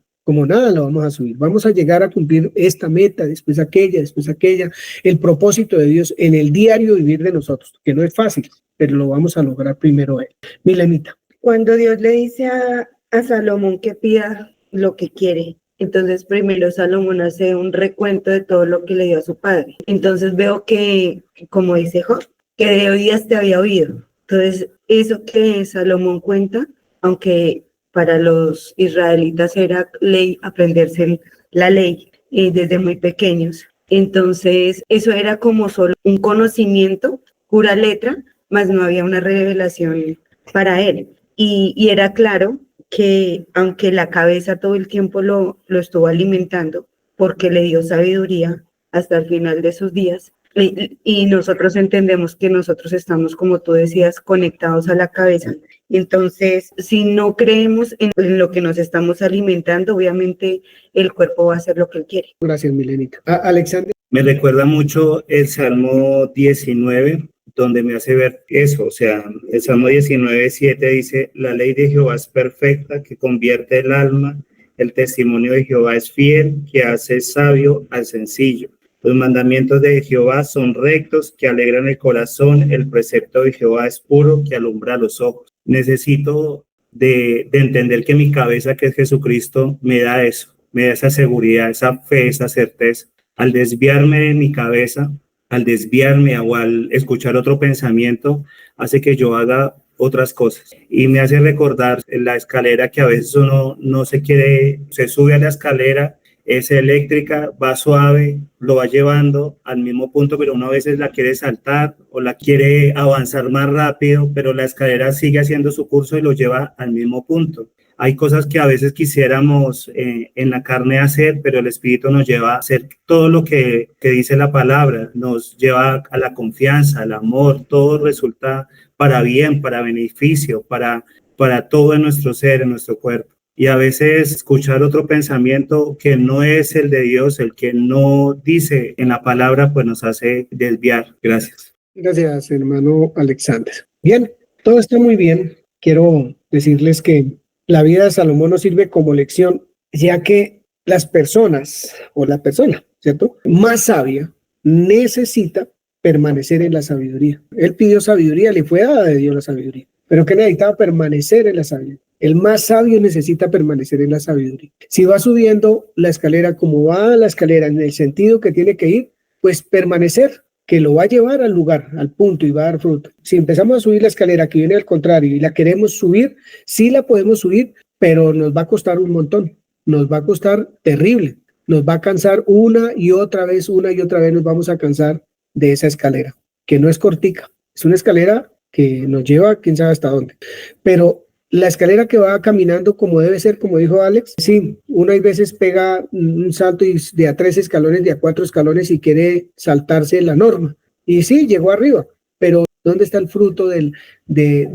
lo vamos a subir. Vamos a llegar a cumplir esta meta, después aquella, el propósito de Dios en el diario vivir de nosotros, que no es fácil, pero lo vamos a lograr primero él. Milenita. Cuando Dios le dice a Salomón que pida lo que quiere, entonces primero Salomón hace un recuento de todo lo que le dio a su padre. Entonces veo que, como dice Job, que de oídas te había oído. Entonces eso que Salomón cuenta, aunque para los israelitas era ley aprenderse la ley desde muy pequeños. Entonces, eso era como solo un conocimiento, pura letra, más no había una revelación para él. Y era claro que, aunque la cabeza todo el tiempo lo estuvo alimentando, porque le dio sabiduría hasta el final de sus días, y nosotros entendemos que nosotros estamos, como tú decías, conectados a la cabeza. Entonces, si no creemos en lo que nos estamos alimentando, obviamente el cuerpo va a hacer lo que él quiere. Gracias, Milenita. Alexander. Me recuerda mucho el Salmo 19, donde me hace ver eso. O sea, el Salmo 19:7 dice: la ley de Jehová es perfecta, que convierte el alma. El testimonio de Jehová es fiel, que hace sabio al sencillo. Los mandamientos de Jehová son rectos, que alegran el corazón. El precepto de Jehová es puro, que alumbra los ojos. Necesito de entender que mi cabeza, que es Jesucristo, me da eso, me da esa seguridad, esa fe, esa certeza. Al desviarme de mi cabeza, al desviarme o al escuchar otro pensamiento, hace que yo haga otras cosas. Y me hace recordar la escalera, que a veces uno no se quiere, se sube a la escalera es eléctrica, va suave, lo va llevando al mismo punto, pero uno a veces la quiere saltar o la quiere avanzar más rápido, pero la escalera sigue haciendo su curso y lo lleva al mismo punto. Hay cosas que a veces quisiéramos en la carne hacer, pero el Espíritu nos lleva a hacer todo lo que dice la palabra, nos lleva a la confianza, al amor, todo resulta para bien, para beneficio, para todo en nuestro ser, en nuestro cuerpo. Y a veces escuchar otro pensamiento que no es el de Dios, el que no dice en la palabra, pues nos hace desviar. Gracias. Gracias, hermano Alexander. Bien, todo está muy bien. Quiero decirles que la vida de Salomón nos sirve como lección, ya que las personas, o la persona, ¿cierto?, más sabia necesita permanecer en la sabiduría. Él pidió sabiduría, le fue dada de Dios la sabiduría, pero que necesitaba permanecer en la sabiduría. El más sabio necesita permanecer en la sabiduría. Si va subiendo la escalera como va la escalera en el sentido que tiene que ir, pues permanecer, que lo va a llevar al lugar, al punto y va a dar fruto. Si empezamos a subir la escalera que viene al contrario y la queremos subir, sí la podemos subir, pero nos va a costar un montón, nos va a costar terrible, nos va a cansar una y otra vez nos vamos a cansar de esa escalera, que no es cortica, es una escalera que nos lleva quién sabe hasta dónde, pero la escalera que va caminando como debe ser, como dijo Alex, sí, uno hay veces pega un salto de a 3 escalones, de a 4 escalones y quiere saltarse la norma. Y sí, llegó arriba, pero ¿dónde está el fruto de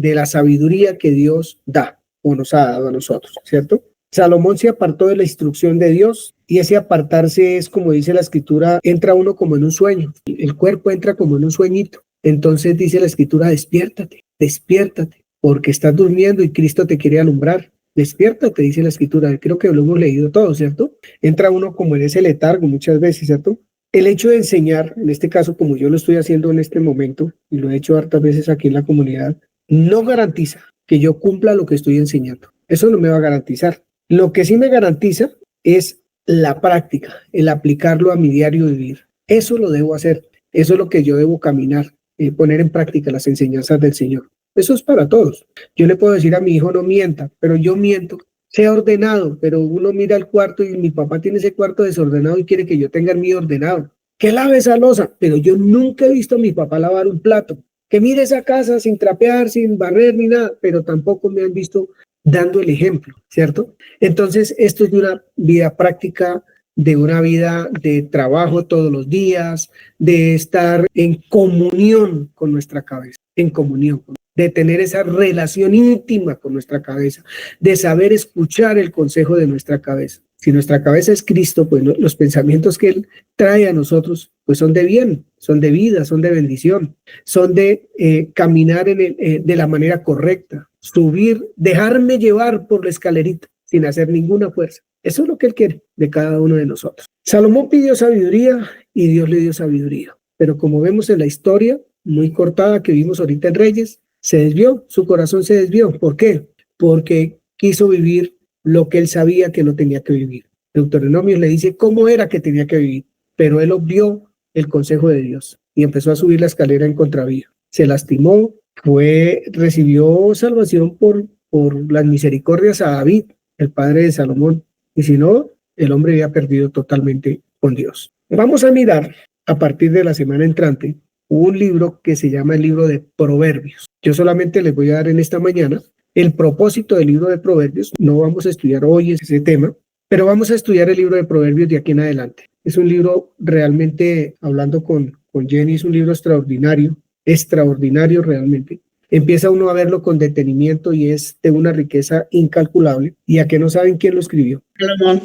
la sabiduría que Dios da o nos ha dado a nosotros, ¿cierto? Salomón se apartó de la instrucción de Dios y ese apartarse es, como dice la escritura, entra uno como en un sueño, el cuerpo entra como en un sueñito. Entonces dice la escritura, despiértate, despiértate, porque estás durmiendo y Cristo te quiere alumbrar. Despiértate, dice la escritura. Creo que lo hemos leído todo, ¿cierto? Entra uno como en ese letargo muchas veces, ¿cierto? El hecho de enseñar, en este caso, como yo lo estoy haciendo en este momento, y lo he hecho hartas veces aquí en la comunidad, no garantiza que yo cumpla lo que estoy enseñando. Eso no me va a garantizar. Lo que sí me garantiza es la práctica, el aplicarlo a mi diario vivir. Eso lo debo hacer. Eso es lo que yo debo caminar, poner en práctica las enseñanzas del Señor. Eso es para todos. Yo le puedo decir a mi hijo, no mienta, pero yo miento. Sea ordenado, pero uno mira el cuarto y mi papá tiene ese cuarto desordenado y quiere que yo tenga el mío ordenado. Que lave esa loza, pero yo nunca he visto a mi papá lavar un plato. Que mire esa casa sin trapear, sin barrer ni nada, pero tampoco me han visto dando el ejemplo, ¿cierto? Entonces, esto es de una vida práctica, de una vida de trabajo todos los días, de estar en comunión con nuestra cabeza, en comunión, de tener esa relación íntima con nuestra cabeza, de saber escuchar el consejo de nuestra cabeza. Si nuestra cabeza es Cristo, pues los pensamientos que Él trae a nosotros, pues son de bien, son de vida, son de bendición, son de caminar de la manera correcta, subir, dejarme llevar por la escalerita sin hacer ninguna fuerza. Eso es lo que Él quiere de cada uno de nosotros. Salomón pidió sabiduría y Dios le dio sabiduría. Pero como vemos en la historia muy cortada que vimos ahorita en Reyes, se desvió, su corazón se desvió. ¿Por qué? Porque quiso vivir lo que él sabía que no tenía que vivir. Deuteronomio le dice cómo era que tenía que vivir, pero él obvió el consejo de Dios y empezó a subir la escalera en contravía. Se lastimó, recibió salvación por las misericordias a David, el padre de Salomón, y si no, el hombre había perdido totalmente con Dios. Vamos a mirar a partir de la semana entrante un libro que se llama el libro de Proverbios. Yo solamente les voy a dar en esta mañana el propósito del libro de Proverbios. No vamos a estudiar hoy ese tema, pero vamos a estudiar el libro de Proverbios de aquí en adelante. Es un libro realmente, hablando con Jenny, es un libro extraordinario realmente. Empieza uno a verlo con detenimiento y es de una riqueza incalculable. ¿Y a qué no saben quién lo escribió? Salomón.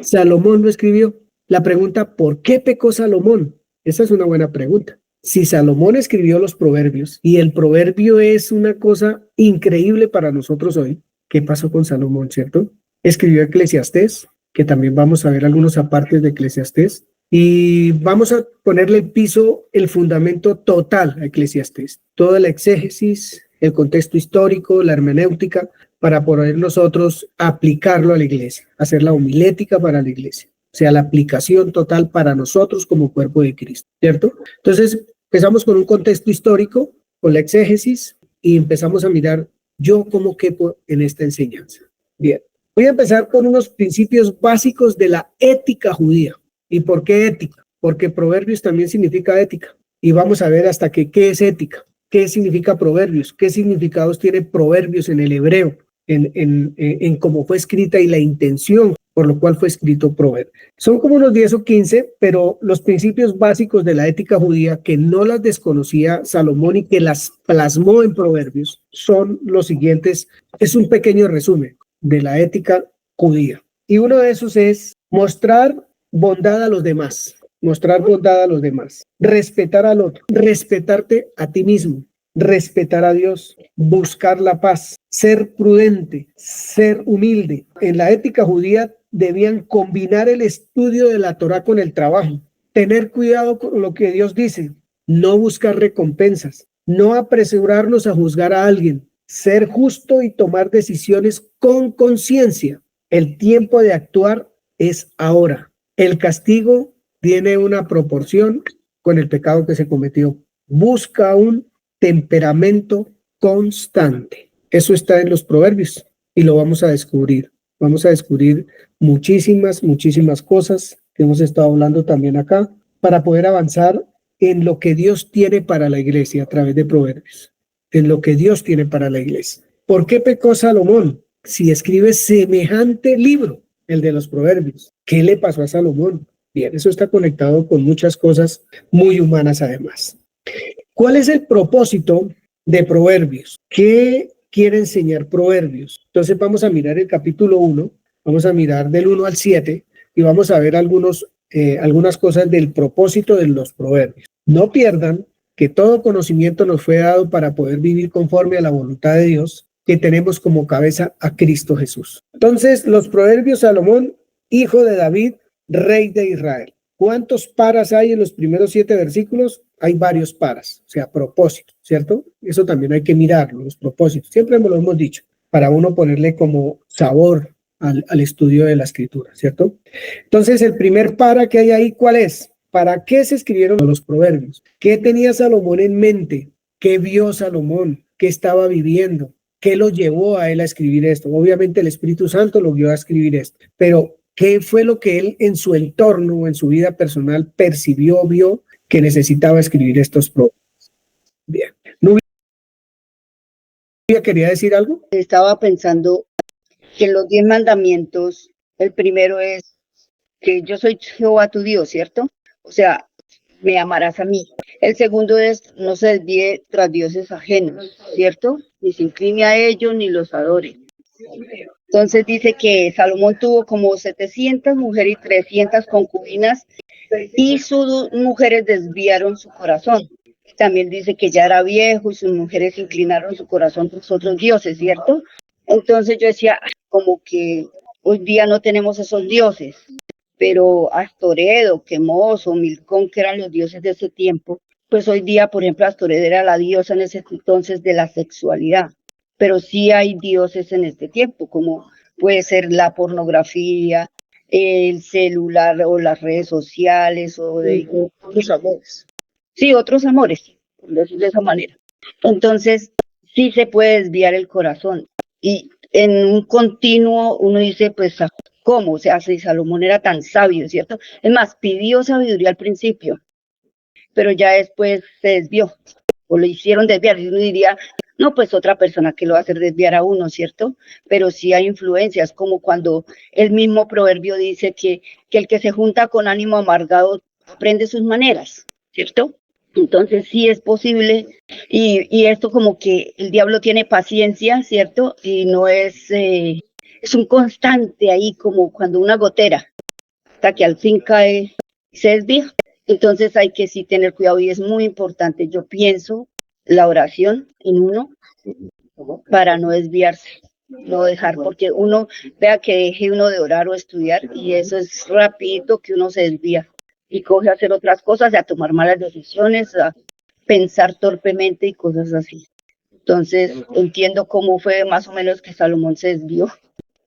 Salomón lo escribió. La pregunta, ¿por qué pecó Salomón? Esa es una buena pregunta. Si Salomón escribió los proverbios y el proverbio es una cosa increíble para nosotros hoy, ¿qué pasó con Salomón, cierto? Escribió Eclesiastés, que también vamos a ver algunos apartes de Eclesiastés, y vamos a ponerle el piso, el fundamento total a Eclesiastés, toda la exégesis, el contexto histórico, la hermenéutica, para poder nosotros aplicarlo a la iglesia, hacer la homilética para la iglesia. O sea, la aplicación total para nosotros como cuerpo de Cristo, ¿cierto? Entonces, empezamos con un contexto histórico, con la exégesis, y empezamos a mirar yo cómo quepo en esta enseñanza. Bien, Voy a empezar con unos principios básicos de la ética judía. ¿Y por qué ética? Porque Proverbios también significa ética. Y vamos a ver hasta qué es ética, qué significa Proverbios, qué significados tiene Proverbios en el hebreo, en cómo fue escrita y la intención por lo cual fue escrito Proverbios. Son como unos 10 o 15, pero los principios básicos de la ética judía que no las desconocía Salomón y que las plasmó en Proverbios son los siguientes. Es un pequeño resumen de la ética judía. Y uno de esos es mostrar bondad a los demás, mostrar bondad a los demás, respetar al otro, respetarte a ti mismo, respetar a Dios, buscar la paz, ser prudente, ser humilde. En la ética judía debían combinar el estudio de la Torá con el trabajo, tener cuidado con lo que Dios dice, no buscar recompensas, no apresurarnos a juzgar a alguien, ser justo y tomar decisiones con conciencia. El tiempo de actuar es ahora. El castigo tiene una proporción con el pecado que se cometió. Busca un temperamento constante. Eso está en los Proverbios y lo vamos a descubrir. Vamos a descubrir muchísimas cosas que hemos estado hablando también acá para poder avanzar en lo que Dios tiene para la iglesia a través de Proverbios, en lo que Dios tiene para la iglesia. ¿Por qué pecó Salomón si escribe semejante libro, el de los Proverbios? ¿Qué le pasó a Salomón? Bien, eso está conectado con muchas cosas muy humanas además. ¿Cuál es el propósito de Proverbios? ¿Qué quiere enseñar Proverbios? Entonces vamos a mirar el capítulo 1, vamos a mirar del 1 al 7 y vamos a ver algunas cosas del propósito de los Proverbios. No pierdan que todo conocimiento nos fue dado para poder vivir conforme a la voluntad de Dios, que tenemos como cabeza a Cristo Jesús. Entonces, los Proverbios, Salomón, hijo de David, rey de Israel. ¿Cuántos paras hay en los primeros 7 versículos? Hay varios paras, o sea, propósito, ¿cierto? Eso también hay que mirarlo, los propósitos. Siempre me lo hemos dicho, para uno ponerle como sabor al estudio de la escritura, ¿cierto? Entonces, el primer para que hay ahí, ¿cuál es? ¿Para qué se escribieron los proverbios? ¿Qué tenía Salomón en mente? ¿Qué vio Salomón? ¿Qué estaba viviendo? ¿Qué lo llevó a él a escribir esto? Obviamente el Espíritu Santo lo guió a escribir esto, pero ¿qué fue lo que él en su entorno, en su vida personal, percibió, vio que necesitaba escribir estos proverbios? Bien. ¿Nubia quería decir algo? Estaba pensando que en los 10 mandamientos, el primero es que yo soy Jehová tu Dios, ¿cierto? O sea, me amarás a mí. El segundo es no se desvíe tras dioses ajenos, ¿cierto? Ni se incline a ellos ni los adore. Entonces dice que Salomón tuvo como 700 mujeres y 300 concubinas y sus mujeres desviaron su corazón. También dice que ya era viejo y sus mujeres inclinaron su corazón por otros dioses, ¿cierto? Entonces yo decía, como que hoy día no tenemos esos dioses, pero Astoredo, Quemoso, Milcón, que eran los dioses de ese tiempo, pues hoy día, por ejemplo, Astoredo era la diosa en ese entonces de la sexualidad, pero sí hay dioses en este tiempo, como puede ser la pornografía, el celular o las redes sociales o de otros amores. Sí, otros amores, por decirlo de esa manera. Entonces, sí se puede desviar el corazón. Y en un continuo uno dice, pues, ¿cómo? O sea, si Salomón era tan sabio, ¿cierto? Es más, pidió sabiduría al principio, pero ya después se desvió, o lo hicieron desviar. Y uno diría, no, pues otra persona que lo va a hacer desviar a uno, ¿cierto? Pero sí hay influencias, como cuando el mismo proverbio dice que el que se junta con ánimo amargado aprende sus maneras, ¿cierto? Entonces sí es posible, y esto como que el diablo tiene paciencia, ¿cierto? Y no es, es un constante ahí como cuando una gotera, hasta que al fin cae y se desvía. Entonces hay que sí tener cuidado y es muy importante, yo pienso, la oración en uno para no desviarse, no dejar, porque uno vea que deje uno de orar o estudiar y eso es rapidito que uno se desvía y coge a hacer otras cosas, a tomar malas decisiones, a pensar torpemente y cosas así. Entonces entiendo cómo fue más o menos que Salomón se desvió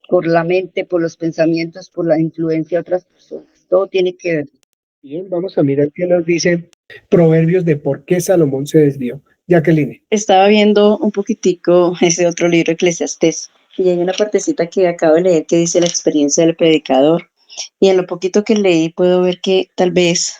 por la mente, por los pensamientos, por la influencia de otras personas. Todo tiene que ver. Bien, vamos a mirar qué nos dice Proverbios de por qué Salomón se desvió. Jacqueline. Estaba viendo un poquitico ese otro libro, Eclesiastés, Y hay una partecita que acabo de leer que dice la experiencia del predicador. Y en lo poquito que leí puedo ver que tal vez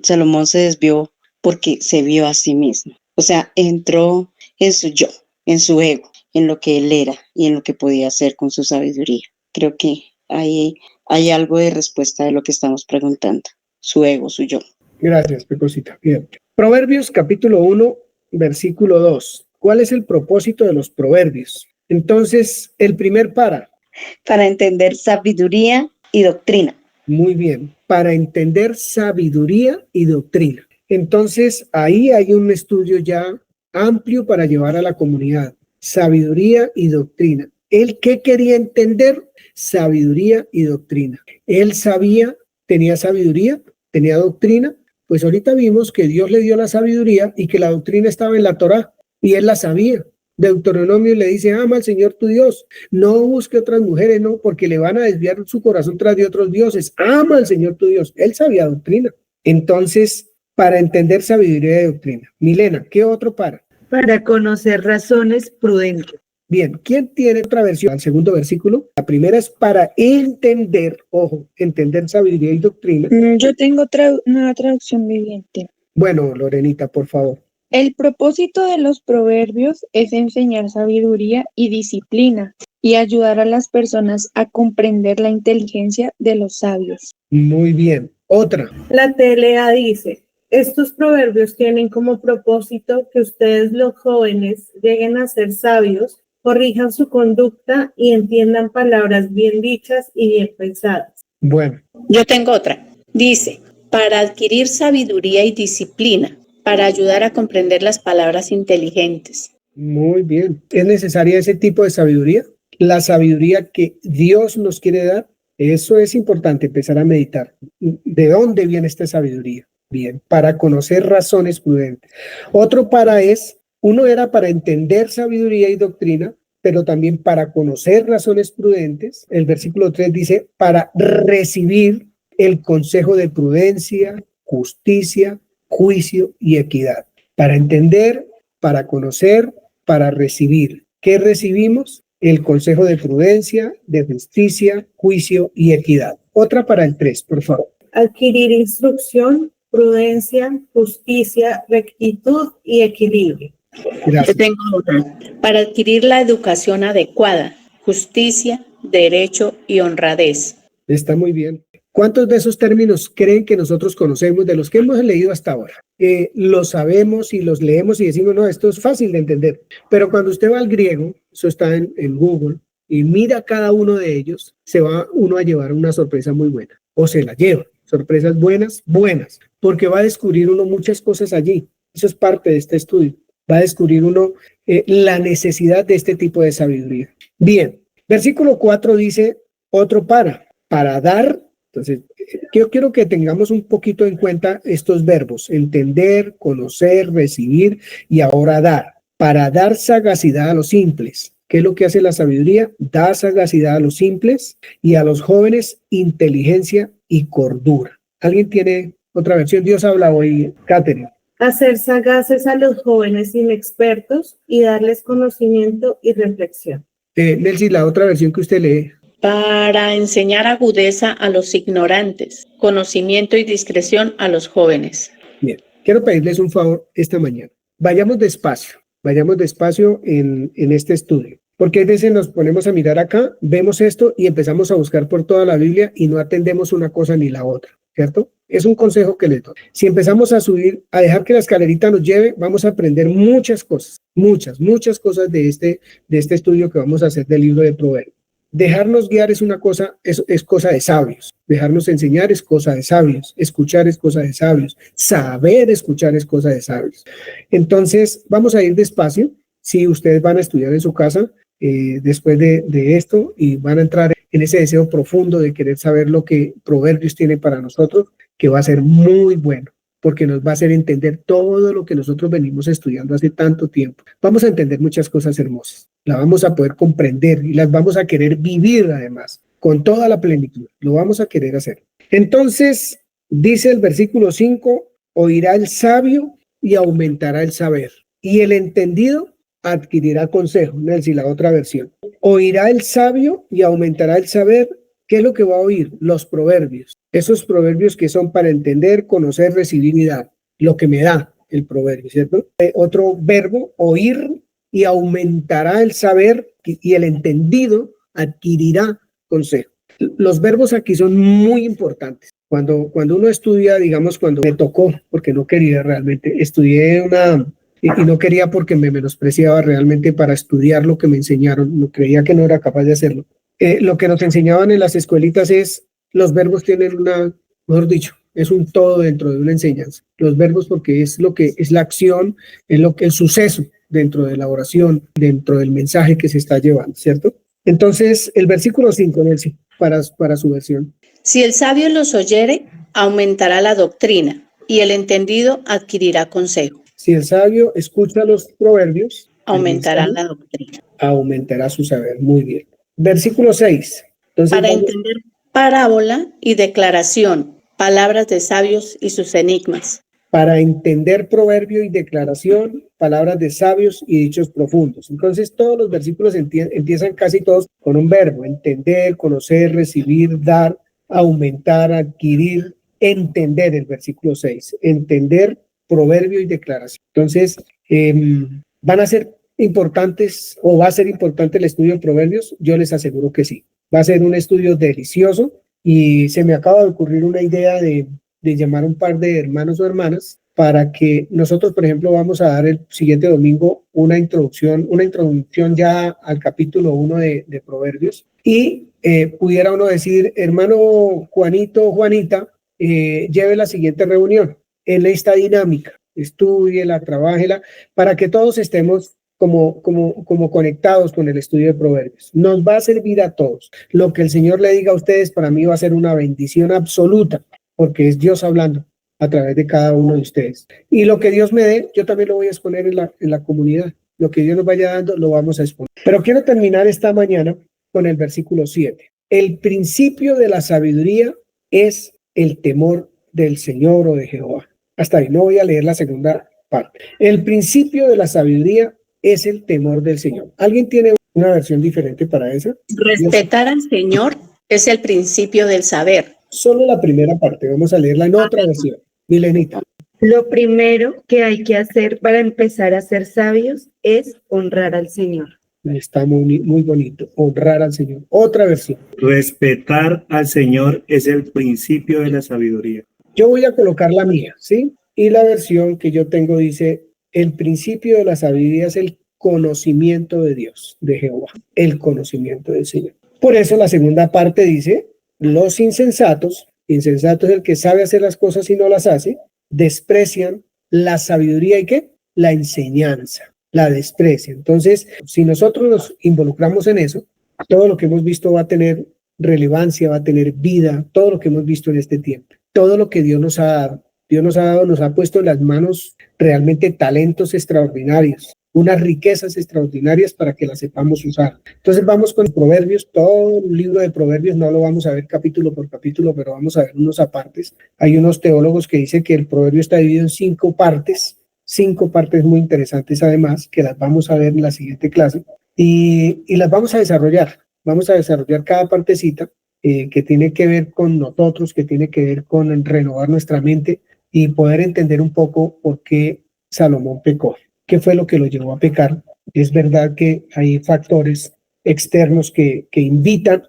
Salomón se desvió porque se vio a sí mismo. O sea, entró en su yo, en su ego, en lo que él era y en lo que podía hacer con su sabiduría. Creo que ahí hay algo de respuesta de lo que estamos preguntando. Su ego, su yo. Gracias, Pecosita. Bien. Proverbios capítulo 1, versículo 2. ¿Cuál es el propósito de los proverbios? Entonces, el primer para. Para entender sabiduría y doctrina. Muy bien. Para entender sabiduría y doctrina. Entonces, ahí hay un estudio ya amplio para llevar a la comunidad. Sabiduría y doctrina. ¿Él qué quería entender? Sabiduría y doctrina. Él sabía, tenía sabiduría, tenía doctrina. Pues ahorita vimos que Dios le dio la sabiduría y que la doctrina estaba en la Torá y él la sabía. Deuteronomio le dice, ama al Señor tu Dios, no busque otras mujeres, no, porque le van a desviar su corazón tras de otros dioses. Ama al Señor tu Dios. Él sabía doctrina. Entonces, para entender sabiduría y doctrina. Milena, ¿qué otro para? Para conocer razones prudentes. Bien, ¿quién tiene otra versión al segundo versículo? La primera es para entender, ojo, entender sabiduría y doctrina. Yo tengo nueva traducción viviente. Bueno, Lorenita, por favor. El propósito de los proverbios es enseñar sabiduría y disciplina y ayudar a las personas a comprender la inteligencia de los sabios. Muy bien. Otra. La TLA dice, estos proverbios tienen como propósito que ustedes los jóvenes lleguen a ser sabios, corrijan su conducta y entiendan palabras bien dichas y bien pensadas. Bueno. Yo tengo otra. Dice, para adquirir sabiduría y disciplina, para ayudar a comprender las palabras inteligentes. Muy bien. ¿Es necesaria ese tipo de sabiduría? La sabiduría que Dios nos quiere dar. Eso es importante, empezar a meditar. ¿De dónde viene esta sabiduría? Bien, para conocer razones prudentes. Otro para es, uno era para entender sabiduría y doctrina, pero también para conocer razones prudentes. El versículo 3 dice, para recibir el consejo de prudencia, justicia, juicio y equidad. Para entender, para conocer, para recibir. ¿Qué recibimos? El consejo de prudencia, de justicia, juicio y equidad. Otra para el 3, por favor. Adquirir instrucción, prudencia, justicia, rectitud y equilibrio. Gracias. Yo tengo otra. Para adquirir la educación adecuada, justicia, derecho y honradez. Está muy bien. ¿Cuántos de esos términos creen que nosotros conocemos de los que hemos leído hasta ahora? Los sabemos y los leemos y decimos, no, esto es fácil de entender. Pero cuando usted va al griego, eso está en Google, y mira cada uno de ellos, se va uno a llevar una sorpresa muy buena. O se la lleva. Sorpresas buenas, buenas. Porque va a descubrir uno muchas cosas allí. Eso es parte de este estudio. Va a descubrir uno la necesidad de este tipo de sabiduría. Bien, versículo 4 dice, otro para dar. Entonces, yo quiero que tengamos un poquito en cuenta estos verbos, entender, conocer, recibir y ahora dar. Para dar sagacidad a los simples. ¿Qué es lo que hace la sabiduría? Da sagacidad a los simples y a los jóvenes inteligencia y cordura. ¿Alguien tiene otra versión? Dios habla hoy, Catherine. Hacer sagaces a los jóvenes inexpertos y darles conocimiento y reflexión. Nelcy, la otra versión que usted lee. Para enseñar agudeza a los ignorantes, conocimiento y discreción a los jóvenes. Bien, quiero pedirles un favor esta mañana. Vayamos despacio en este estudio. Porque a veces nos ponemos a mirar acá, vemos esto y empezamos a buscar por toda la Biblia y no atendemos una cosa ni la otra, ¿cierto? Es un consejo que les doy. Si empezamos a subir, a dejar que la escalerita nos lleve, vamos a aprender muchas cosas, muchas cosas de este estudio que vamos a hacer del libro de Proverbios. Dejarnos guiar es una cosa, es cosa de sabios. Dejarnos enseñar es cosa de sabios. Escuchar es cosa de sabios. Saber escuchar es cosa de sabios. Entonces, vamos a ir despacio. Si ustedes van a estudiar en su casa después de esto y van a entrar en ese deseo profundo de querer saber lo que Proverbios tiene para nosotros, que va a ser muy bueno, porque nos va a hacer entender todo lo que nosotros venimos estudiando hace tanto tiempo. Vamos a entender muchas cosas hermosas, las vamos a poder comprender y las vamos a querer vivir además, con toda la plenitud, lo vamos a querer hacer. Entonces, dice el versículo 5, oirá el sabio y aumentará el saber, y el entendido adquirirá consejo, Nelcy, la otra versión. Oirá el sabio y aumentará el saber. ¿Qué es lo que va a oír? Los proverbios. Esos proverbios que son para entender, conocer, recibir y dar. Lo que me da el proverbio, ¿cierto? Otro verbo, oír, y aumentará el saber y el entendido adquirirá consejo. Los verbos aquí son muy importantes. Cuando uno estudia, digamos, cuando me tocó, porque no quería realmente, estudié y no quería porque me menospreciaba realmente para estudiar lo que me enseñaron, no creía que no era capaz de hacerlo. Lo que nos enseñaban en las escuelitas es, los verbos tienen mejor dicho, es un todo dentro de una enseñanza. Los verbos porque es lo que es la acción, es lo que el suceso dentro de la oración, dentro del mensaje que se está llevando, ¿cierto? Entonces, el versículo 5, Nelcy, para su versión. Si el sabio los oyere, aumentará la doctrina, y el entendido adquirirá consejo. Si el sabio escucha los proverbios, Aumentará la doctrina. Aumentará su saber. Muy bien. Versículo 6. Entonces, para entender parábola y declaración, palabras de sabios y sus enigmas. Para entender proverbio y declaración, palabras de sabios y dichos profundos. Entonces, todos los versículos empiezan casi todos con un verbo: entender, conocer, recibir, dar, aumentar, adquirir, entender. El versículo 6, entender proverbio y declaración. Entonces, van a ser importantes, o va a ser importante el estudio de proverbios. Yo les aseguro que sí. Va a ser un estudio delicioso, y se me acaba de ocurrir una idea de llamar a un par de hermanos o hermanas para que nosotros, por ejemplo, vamos a dar el siguiente domingo una introducción ya al capítulo 1 de Proverbios, y pudiera uno decir: hermano Juanito, Juanita, lleve la siguiente reunión en esta dinámica, estúdiela, trabájela, para que todos estemos como conectados con el estudio de Proverbios. Nos va a servir a todos. Lo que el Señor le diga a ustedes, para mí va a ser una bendición absoluta, porque es Dios hablando a través de cada uno de ustedes. Y lo que Dios me dé, yo también lo voy a exponer en la comunidad. Lo que Dios nos vaya dando, lo vamos a exponer. Pero quiero terminar esta mañana con el versículo 7. El principio de la sabiduría es el temor del Señor o de Jehová. Hasta ahí, no voy a leer la segunda parte. El principio de la sabiduría es el temor del Señor. ¿Alguien tiene una versión diferente para esa? Respetar al Señor es el principio del saber. Solo la primera parte, vamos a leerla en otra versión. Milenita. Lo primero que hay que hacer para empezar a ser sabios es honrar al Señor. Está muy, muy bonito, honrar al Señor. Otra versión. Respetar al Señor es el principio de la sabiduría. Yo voy a colocar la mía, ¿sí? Y la versión que yo tengo dice: el principio de la sabiduría es el conocimiento de Dios, de Jehová, el conocimiento del Señor. Por eso la segunda parte dice: los insensatos es el que sabe hacer las cosas y no las hace, desprecian la sabiduría y ¿qué? La enseñanza, la desprecian. Entonces, si nosotros nos involucramos en eso, todo lo que hemos visto va a tener relevancia, va a tener vida, todo lo que hemos visto en este tiempo, todo lo que Dios nos ha dado, nos ha puesto en las manos realmente talentos extraordinarios, unas riquezas extraordinarias para que las sepamos usar. Entonces vamos con Proverbios, todo el libro de Proverbios no lo vamos a ver capítulo por capítulo, pero vamos a ver unos apartes. Hay unos teólogos que dicen que el Proverbio está dividido en 5 partes muy interesantes además, que las vamos a ver en la siguiente clase, y las vamos a desarrollar cada partecita que tiene que ver con nosotros, que tiene que ver con renovar nuestra mente y poder entender un poco por qué Salomón pecó. ¿Qué fue lo que lo llevó a pecar? Es verdad que hay factores externos que invitan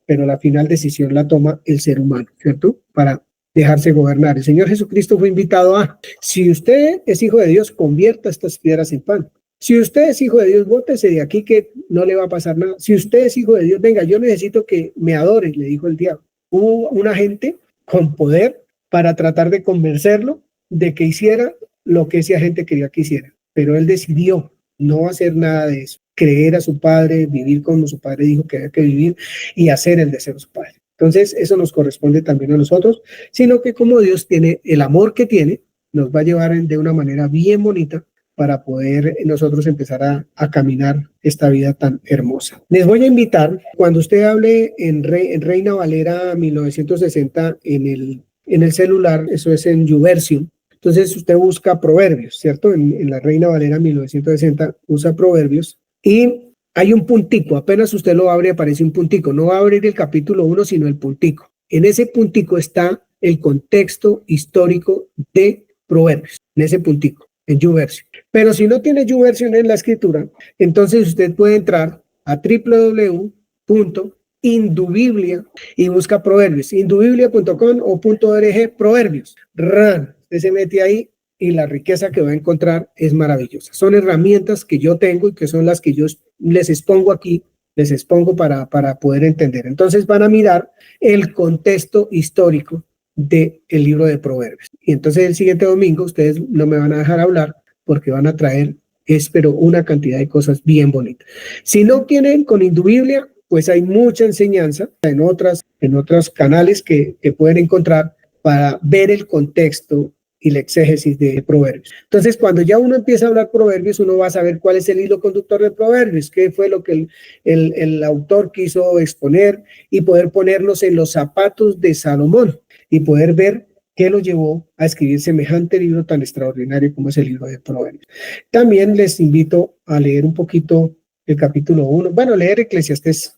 pero la final decisión la toma el ser humano, ¿cierto? Para dejarse gobernar. El Señor Jesucristo fue invitado si usted es hijo de Dios, convierta estas piedras en pan. Si usted es hijo de Dios, bótese de aquí que no le va a pasar nada. Si usted es hijo de Dios, venga, yo necesito que me adore, le dijo el diablo. Hubo una gente con poder para tratar de convencerlo de que hiciera lo que ese agente quería que hiciera. Pero él decidió no hacer nada de eso, creer a su padre, vivir como su padre dijo que había que vivir y hacer el deseo de su padre. Entonces, eso nos corresponde también a nosotros, sino que como Dios tiene el amor que tiene, nos va a llevar de una manera bien bonita para poder nosotros empezar a caminar esta vida tan hermosa. Les voy a invitar, cuando usted hable en Reina Valera 1960 en el celular, eso es en YouVersion, Entonces usted busca Proverbios, ¿cierto? En la Reina Valera 1960 usa Proverbios y hay un puntico, apenas usted lo abre aparece un puntico, no va a abrir el capítulo 1 sino el puntico. En ese puntico está el contexto histórico de Proverbios, en ese puntico, en YouVersion. Pero si no tiene YouVersion en la escritura, entonces usted puede entrar a www.indubiblia y busca Proverbios, indubiblia.com o .org Proverbios. Usted se mete ahí y la riqueza que va a encontrar es maravillosa. Son herramientas que yo tengo y que son las que yo les expongo aquí, les expongo para poder entender. Entonces van a mirar el contexto histórico del libro de Proverbios. Y entonces el siguiente domingo ustedes no me van a dejar hablar porque van a traer, espero, una cantidad de cosas bien bonitas. Si no tienen con Indubiblia, pues hay mucha enseñanza en otros canales que pueden encontrar para ver el contexto y la exégesis de Proverbios. Entonces, cuando ya uno empieza a hablar Proverbios, uno va a saber cuál es el hilo conductor de Proverbios, qué fue lo que el autor quiso exponer y poder ponernos en los zapatos de Salomón y poder ver qué lo llevó a escribir semejante libro tan extraordinario como es el libro de Proverbios. También les invito a leer un poquito el capítulo 1, bueno, leer Eclesiastés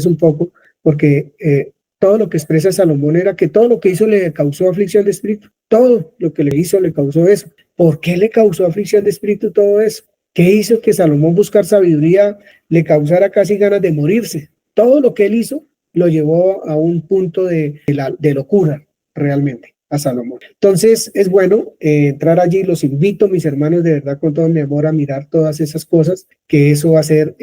un poco, porque todo lo que expresa Salomón era que todo lo que hizo le causó aflicción de espíritu. Todo lo que le hizo le causó eso. ¿Por qué le causó aflicción de espíritu todo eso? ¿Qué hizo que Salomón buscar sabiduría le causara casi ganas de morirse? Todo lo que él hizo lo llevó a un punto de locura realmente a Salomón. Entonces es bueno entrar allí. Los invito, mis hermanos, de verdad con todo mi amor a mirar todas esas cosas, que eso va a ser...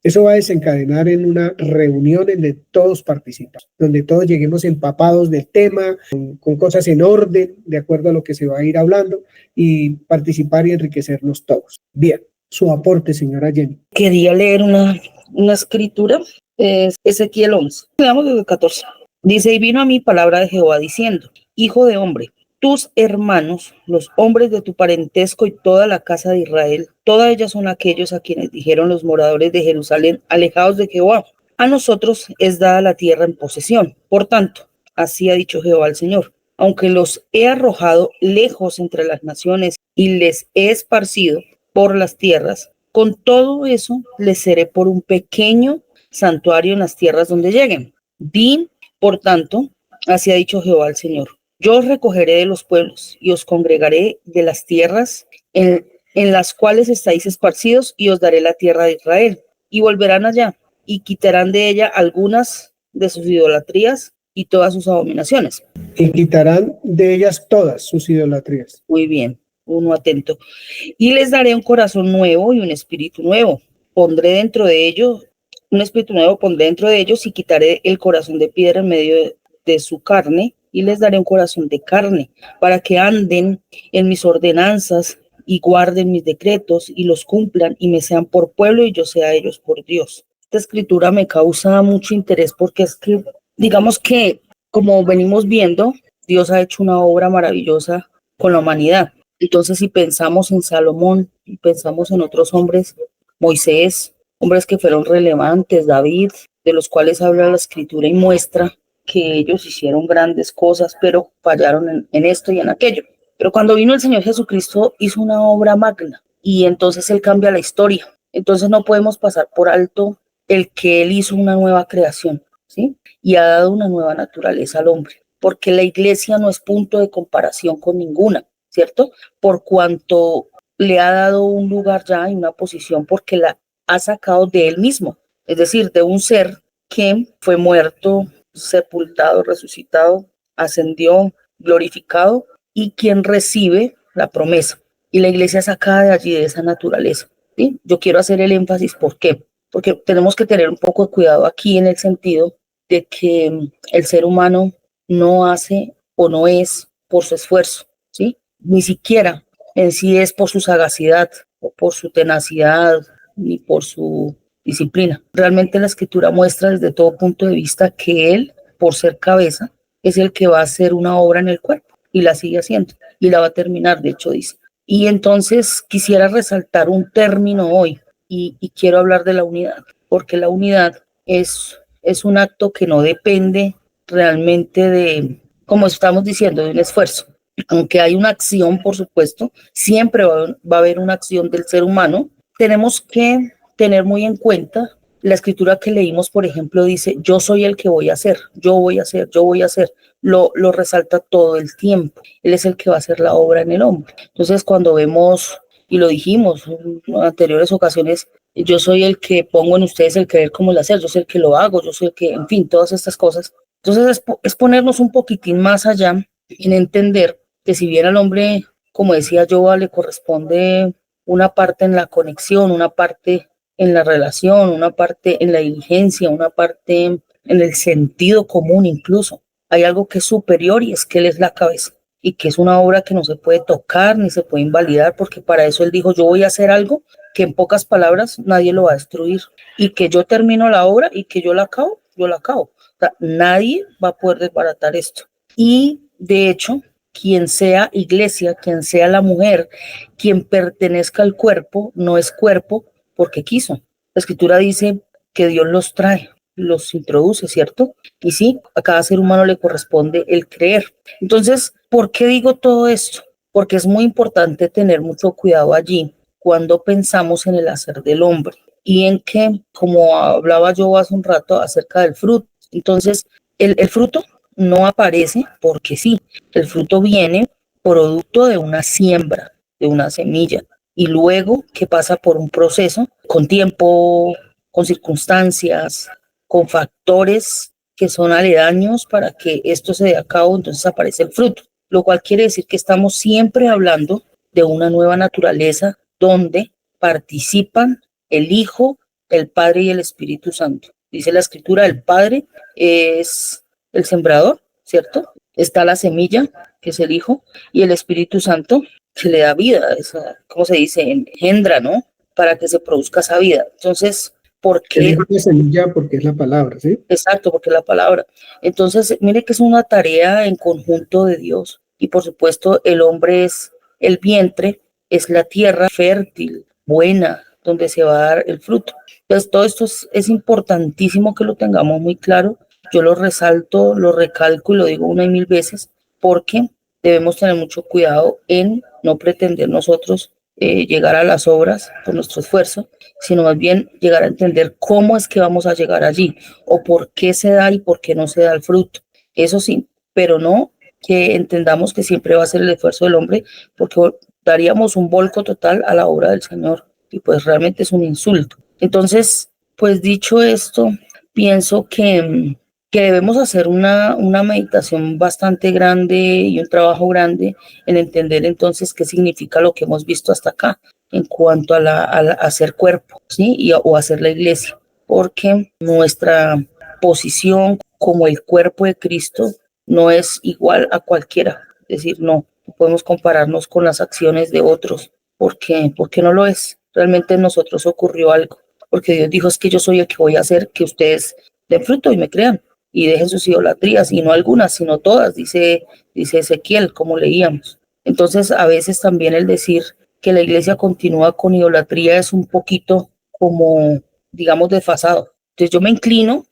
eso va a desencadenar en una reunión en donde todos participan, donde todos lleguemos empapados del tema, con cosas en orden, de acuerdo a lo que se va a ir hablando, y participar y enriquecernos todos. Bien, su aporte, señora Jenny. Quería leer una escritura, es Ezequiel 11, veamos desde el 14. Dice, y vino a mí palabra de Jehová diciendo, hijo de hombre, tus hermanos, los hombres de tu parentesco y toda la casa de Israel, todas ellas son aquellos a quienes dijeron los moradores de Jerusalén, alejados de Jehová. A nosotros es dada la tierra en posesión. Por tanto, así ha dicho Jehová el Señor, aunque los he arrojado lejos entre las naciones y les he esparcido por las tierras, con todo eso les seré por un pequeño santuario en las tierras donde lleguen. Di, por tanto, así ha dicho Jehová el Señor. Yo os recogeré de los pueblos y os congregaré de las tierras en las cuales estáis esparcidos y os daré la tierra de Israel. Y volverán allá y quitarán de ella algunas de sus idolatrías y todas sus abominaciones. Y quitarán de ellas todas sus idolatrías. Muy bien, uno atento. Y les daré un corazón nuevo y un espíritu nuevo. Pondré dentro de ellos, un espíritu nuevo pondré dentro de ellos y quitaré el corazón de piedra en medio de su carne y les daré un corazón de carne para que anden en mis ordenanzas y guarden mis decretos y los cumplan y me sean por pueblo y yo sea a ellos por Dios. Esta escritura me causa mucho interés porque es que, digamos que, como venimos viendo, Dios ha hecho una obra maravillosa con la humanidad. Entonces, si pensamos en Salomón y pensamos en otros hombres, Moisés, hombres que fueron relevantes, David, de los cuales habla la escritura y muestra que ellos hicieron grandes cosas, pero fallaron en esto y en aquello. Pero cuando vino el Señor Jesucristo, hizo una obra magna y entonces Él cambia la historia. Entonces no podemos pasar por alto el que Él hizo una nueva creación, ¿sí? Y ha dado una nueva naturaleza al hombre, porque la iglesia no es punto de comparación con ninguna, ¿cierto? Por cuanto le ha dado un lugar ya y una posición, porque la ha sacado de Él mismo, es decir, de un ser que fue muerto, sepultado, resucitado, ascendió, glorificado, y quien recibe la promesa. Y la iglesia saca de allí, de esa naturaleza, ¿sí? Yo quiero hacer el énfasis, ¿por qué? Porque tenemos que tener un poco de cuidado aquí en el sentido de que el ser humano no hace o no es por su esfuerzo, ¿sí? Ni siquiera en sí es por su sagacidad o por su tenacidad ni por su disciplina. Realmente la escritura muestra desde todo punto de vista que Él, por ser cabeza, es el que va a hacer una obra en el cuerpo y la sigue haciendo y la va a terminar, de hecho dice. Y entonces quisiera resaltar un término hoy y quiero hablar de la unidad, porque la unidad es un acto que no depende realmente de, como estamos diciendo, de un esfuerzo, aunque hay una acción, por supuesto, siempre va a haber una acción del ser humano, tenemos que tener muy en cuenta la escritura que leímos, por ejemplo, dice, yo soy el que voy a hacer, yo voy a hacer, yo voy a hacer. Lo resalta todo el tiempo. Él es el que va a hacer la obra en el hombre. Entonces, cuando vemos, y lo dijimos en anteriores ocasiones, yo soy el que pongo en ustedes el querer como el hacer, yo soy el que lo hago, yo soy el que, en fin, todas estas cosas. Entonces, es ponernos un poquitín más allá en entender que si bien al hombre, como decía yo, le corresponde una parte en la conexión, una parte en la relación, una parte en la diligencia, una parte en el sentido común incluso. Hay algo que es superior y es que Él es la cabeza y que es una obra que no se puede tocar ni se puede invalidar porque para eso Él dijo, yo voy a hacer algo que en pocas palabras nadie lo va a destruir y que yo termino la obra y que yo la acabo, yo la acabo. O sea, nadie va a poder desbaratar esto. Y de hecho, quien sea iglesia, quien sea la mujer, quien pertenezca al cuerpo, no es cuerpo porque quiso. La escritura dice que Dios los trae, los introduce, ¿cierto? Y sí, a cada ser humano le corresponde el creer. Entonces, ¿por qué digo todo esto? Porque es muy importante tener mucho cuidado allí cuando pensamos en el hacer del hombre y en que, como hablaba yo hace un rato acerca del fruto, entonces el fruto no aparece porque sí, el fruto viene producto de una siembra, de una semilla, y luego que pasa por un proceso con tiempo, con circunstancias, con factores que son aledaños para que esto se dé a cabo, entonces aparece el fruto, lo cual quiere decir que estamos siempre hablando de una nueva naturaleza donde participan el Hijo, el Padre y el Espíritu Santo. Dice la Escritura, el Padre es el sembrador, ¿cierto? Está la semilla, que es el Hijo, y el Espíritu Santo, que le da vida, esa, ¿cómo se dice? Engendra, ¿no? Para que se produzca esa vida. Entonces, ¿por qué? El Hijo de semilla porque es la palabra, ¿sí? Exacto, porque es la palabra. Entonces, mire que es una tarea en conjunto de Dios. Y por supuesto, el hombre es el vientre, es la tierra fértil, buena, donde se va a dar el fruto. Entonces, todo esto es importantísimo que lo tengamos muy claro. Yo lo resalto, lo recalco y lo digo una y mil veces, porque debemos tener mucho cuidado en no pretender nosotros llegar a las obras por nuestro esfuerzo, sino más bien llegar a entender cómo es que vamos a llegar allí o por qué se da y por qué no se da el fruto. Eso sí, pero no que entendamos que siempre va a ser el esfuerzo del hombre, porque daríamos un volco total a la obra del Señor y pues realmente es un insulto. Entonces, pues dicho esto, pienso que debemos hacer una meditación bastante grande y un trabajo grande en entender entonces qué significa lo que hemos visto hasta acá en cuanto a hacer cuerpo, ¿sí? O hacer la iglesia, porque nuestra posición como el cuerpo de Cristo no es igual a cualquiera, es decir, no podemos compararnos con las acciones de otros, porque no lo es. Realmente en nosotros ocurrió algo, porque Dios dijo, es que yo soy el que voy a hacer que ustedes den fruto y me crean y dejen sus idolatrías, y no algunas, sino todas, dice Ezequiel, como leíamos. Entonces, a veces también el decir que la iglesia continúa con idolatría es un poquito como, digamos, desfasado. Entonces, yo me inclino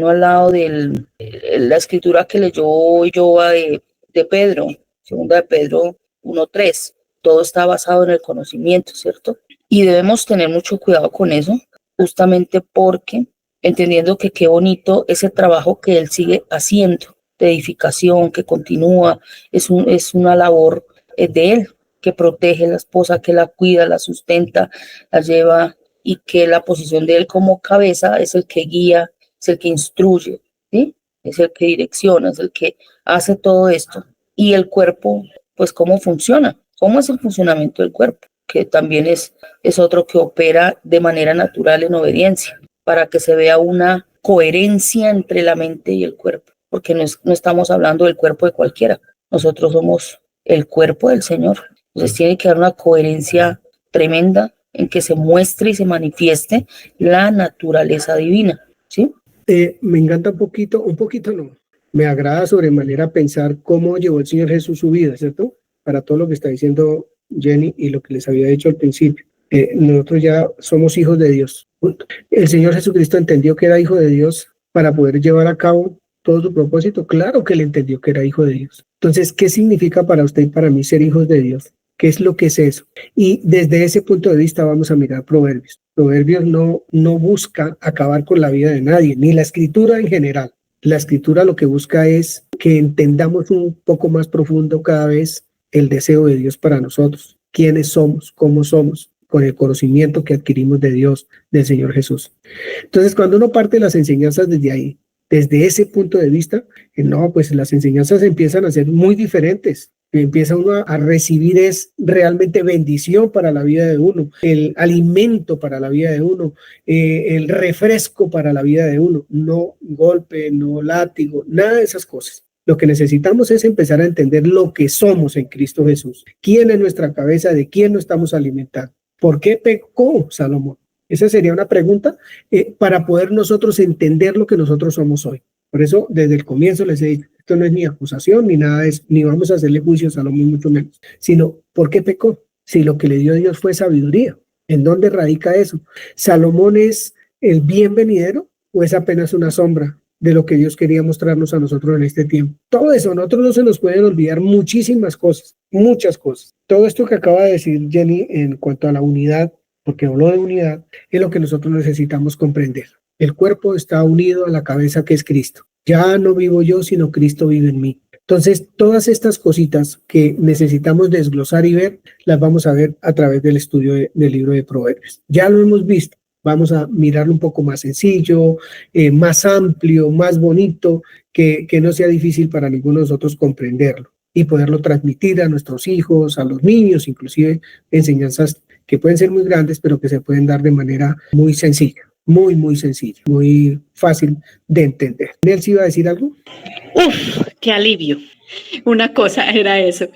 al lado de la escritura que leyó Joa de Pedro, segunda de Pedro 1:3. Todo está basado en el conocimiento, ¿cierto? Y debemos tener mucho cuidado con eso, justamente porque entendiendo que qué bonito ese trabajo que él sigue haciendo de edificación, que continúa, es una labor de él, que protege a la esposa, que la cuida, la sustenta, la lleva, y que la posición de él como cabeza es el que guía, es el que instruye, ¿sí? Es el que direcciona, es el que hace todo esto. Y el cuerpo, pues, ¿cómo funciona? ¿Cómo es el funcionamiento del cuerpo? Que también es otro que opera de manera natural en obediencia, para que se vea una coherencia entre la mente y el cuerpo, porque no estamos hablando del cuerpo de cualquiera, nosotros somos el cuerpo del Señor. Entonces tiene que haber una coherencia tremenda en que se muestre y se manifieste la naturaleza divina, ¿sí? Me encanta un poquito no, me agrada sobremanera pensar cómo llevó el Señor Jesús su vida, ¿cierto? Para todo lo que está diciendo Jenny y lo que les había dicho al principio. Nosotros ya somos hijos de Dios. El Señor Jesucristo entendió que era hijo de Dios para poder llevar a cabo todo su propósito, claro que él entendió que era hijo de Dios. Entonces, ¿qué significa para usted y para mí ser hijos de Dios? ¿Qué es lo que es eso? Y desde ese punto de vista vamos a mirar Proverbios. Proverbios no busca acabar con la vida de nadie, ni la escritura en general. La escritura lo que busca es que entendamos un poco más profundo cada vez el deseo de Dios para nosotros, quiénes somos, cómo somos, con el conocimiento que adquirimos de Dios, del Señor Jesús. Entonces, cuando uno parte las enseñanzas desde ahí, desde ese punto de vista, no, pues las enseñanzas empiezan a ser muy diferentes. Empieza uno a recibir es realmente bendición para la vida de uno, el alimento para la vida de uno, el refresco para la vida de uno, no golpe, no látigo, nada de esas cosas. Lo que necesitamos es empezar a entender lo que somos en Cristo Jesús, quién es nuestra cabeza, de quién nos estamos alimentando, por qué pecó Salomón. Esa sería una pregunta para poder nosotros entender lo que nosotros somos hoy. Por eso, desde el comienzo les he dicho, esto no es ni acusación, ni nada de eso, ni vamos a hacerle juicio a Salomón, mucho menos, sino, ¿por qué pecó? Si lo que le dio Dios fue sabiduría, ¿en dónde radica eso? ¿Salomón es el bien venidero o es apenas una sombra de lo que Dios quería mostrarnos a nosotros en este tiempo? Todo eso, a nosotros no se nos pueden olvidar muchísimas cosas, muchas cosas. Todo esto que acaba de decir Jenny en cuanto a la unidad, porque habló de unidad, es lo que nosotros necesitamos comprender. El cuerpo está unido a la cabeza que es Cristo. Ya no vivo yo, sino Cristo vive en mí. Entonces, todas estas cositas que necesitamos desglosar y ver, las vamos a ver a través del estudio del libro de Proverbios. Ya lo hemos visto. Vamos a mirarlo un poco más sencillo, más amplio, más bonito, que no sea difícil para ninguno de nosotros comprenderlo y poderlo transmitir a nuestros hijos, a los niños, inclusive enseñanzas que pueden ser muy grandes, pero que se pueden dar de manera muy sencilla, muy sencilla, muy fácil de entender. ¿Nelcy iba a decir algo? ¡Uf! ¡Qué alivio! Una cosa era eso,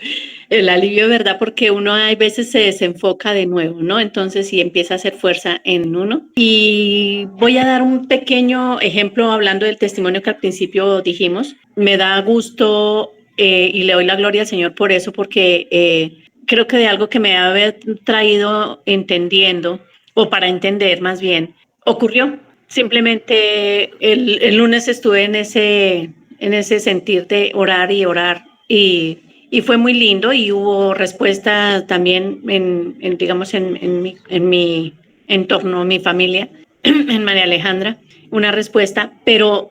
el alivio, ¿verdad? Porque uno a veces se desenfoca de nuevo, ¿no? Entonces, sí empieza a hacer fuerza en uno. Y voy a dar un pequeño ejemplo hablando del testimonio que al principio dijimos. Me da gusto y le doy la gloria al Señor por eso, porque creo que de algo que me había traído entendiendo, o para entender más bien, ocurrió. Simplemente el lunes estuve en ese sentir de orar y orar y fue muy lindo y hubo respuesta también digamos, en mi entorno, mi familia, en María Alejandra, una respuesta, pero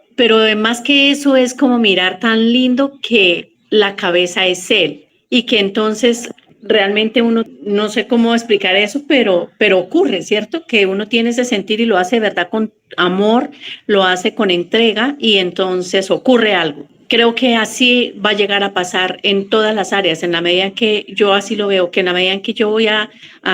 más que eso es como mirar tan lindo que la cabeza es Él y que entonces realmente uno, no sé cómo explicar eso, pero ocurre, ¿cierto? Que uno tiene ese sentir y lo hace de verdad con amor, lo hace con entrega y entonces ocurre algo. Creo que así va a llegar a pasar en todas las áreas, en la medida en que yo así lo veo, que en la medida en que yo voy a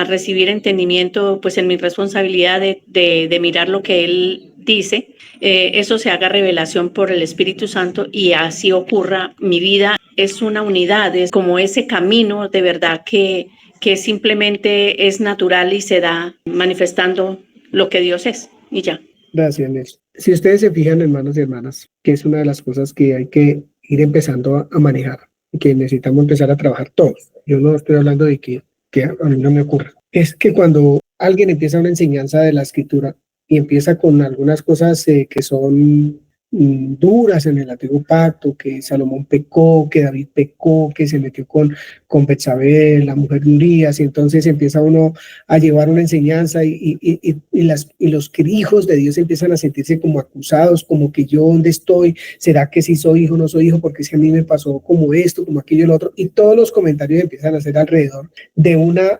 recibir entendimiento, pues en mi responsabilidad de mirar lo que Él dice, eso se haga revelación por el Espíritu Santo y así ocurra. Mi vida es una unidad, es como ese camino de verdad que simplemente es natural y se da manifestando lo que Dios es y ya. Gracias, Nelson. Si ustedes se fijan, hermanos y hermanas, que es una de las cosas que hay que ir empezando a manejar y que necesitamos empezar a trabajar todos. Yo no estoy hablando de que a mí no me ocurra. Es que cuando alguien empieza una enseñanza de la Escritura y empieza con algunas cosas que son duras en el antiguo pacto, que Salomón pecó, que David pecó, que se metió con Betsabé, la mujer de Urías, y entonces empieza uno a llevar una enseñanza y los hijos de Dios empiezan a sentirse como acusados, como que yo dónde estoy, será que si soy hijo o no soy hijo, porque si a mí me pasó como esto, como aquello y lo otro, y todos los comentarios empiezan a hacer alrededor de una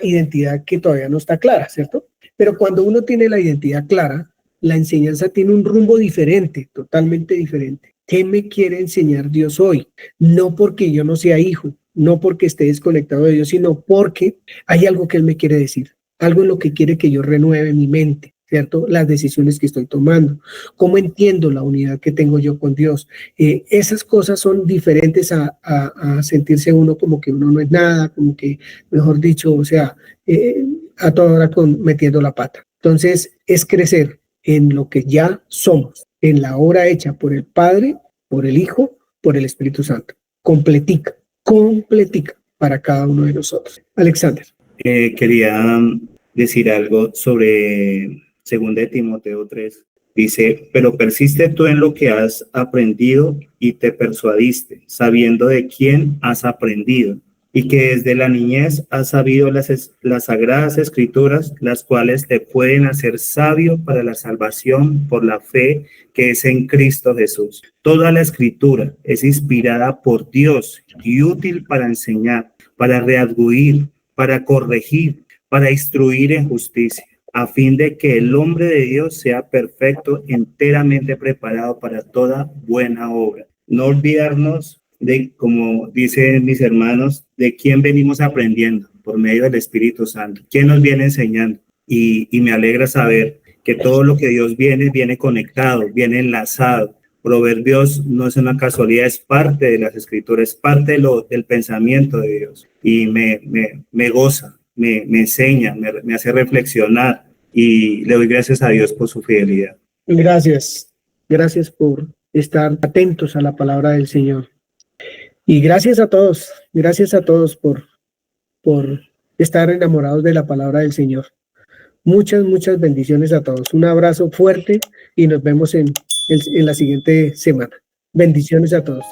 identidad que todavía no está clara, ¿cierto? Pero cuando uno tiene la identidad clara, la enseñanza tiene un rumbo diferente, totalmente diferente. ¿Qué me quiere enseñar Dios hoy? No porque yo no sea hijo, no porque esté desconectado de Dios, sino porque hay algo que Él me quiere decir, algo en lo que quiere que yo renueve mi mente, ¿cierto? Las decisiones que estoy tomando, cómo entiendo la unidad que tengo yo con Dios. Esas cosas son diferentes a sentirse uno como que uno no es nada, como que, mejor dicho, o sea, a toda hora metiendo la pata. Entonces, es crecer en lo que ya somos, en la obra hecha por el Padre, por el Hijo, por el Espíritu Santo. Completica para cada uno de nosotros. Alexander. Quería decir algo sobre 2 de Timoteo 3, Dice, pero persiste tú en lo que has aprendido y te persuadiste, sabiendo de quién has aprendido, y que desde la niñez has sabido las sagradas escrituras, las cuales te pueden hacer sabio para la salvación por la fe que es en Cristo Jesús. Toda la escritura es inspirada por Dios y útil para enseñar, para redarguir, para corregir, para instruir en justicia, a fin de que el hombre de Dios sea perfecto, enteramente preparado para toda buena obra. No olvidarnos de, como dicen mis hermanos, de quién venimos aprendiendo por medio del Espíritu Santo, quién nos viene enseñando. Y me alegra saber que todo lo que Dios viene conectado, viene enlazado. Proverbios no es una casualidad, es parte de las Escrituras, es parte del pensamiento de Dios. Y me goza, me enseña, me hace reflexionar, y le doy gracias a Dios por su fidelidad. Gracias por estar atentos a la palabra del Señor. Y gracias a todos por estar enamorados de la palabra del Señor. Muchas bendiciones a todos. Un abrazo fuerte y nos vemos en la siguiente semana. Bendiciones a todos.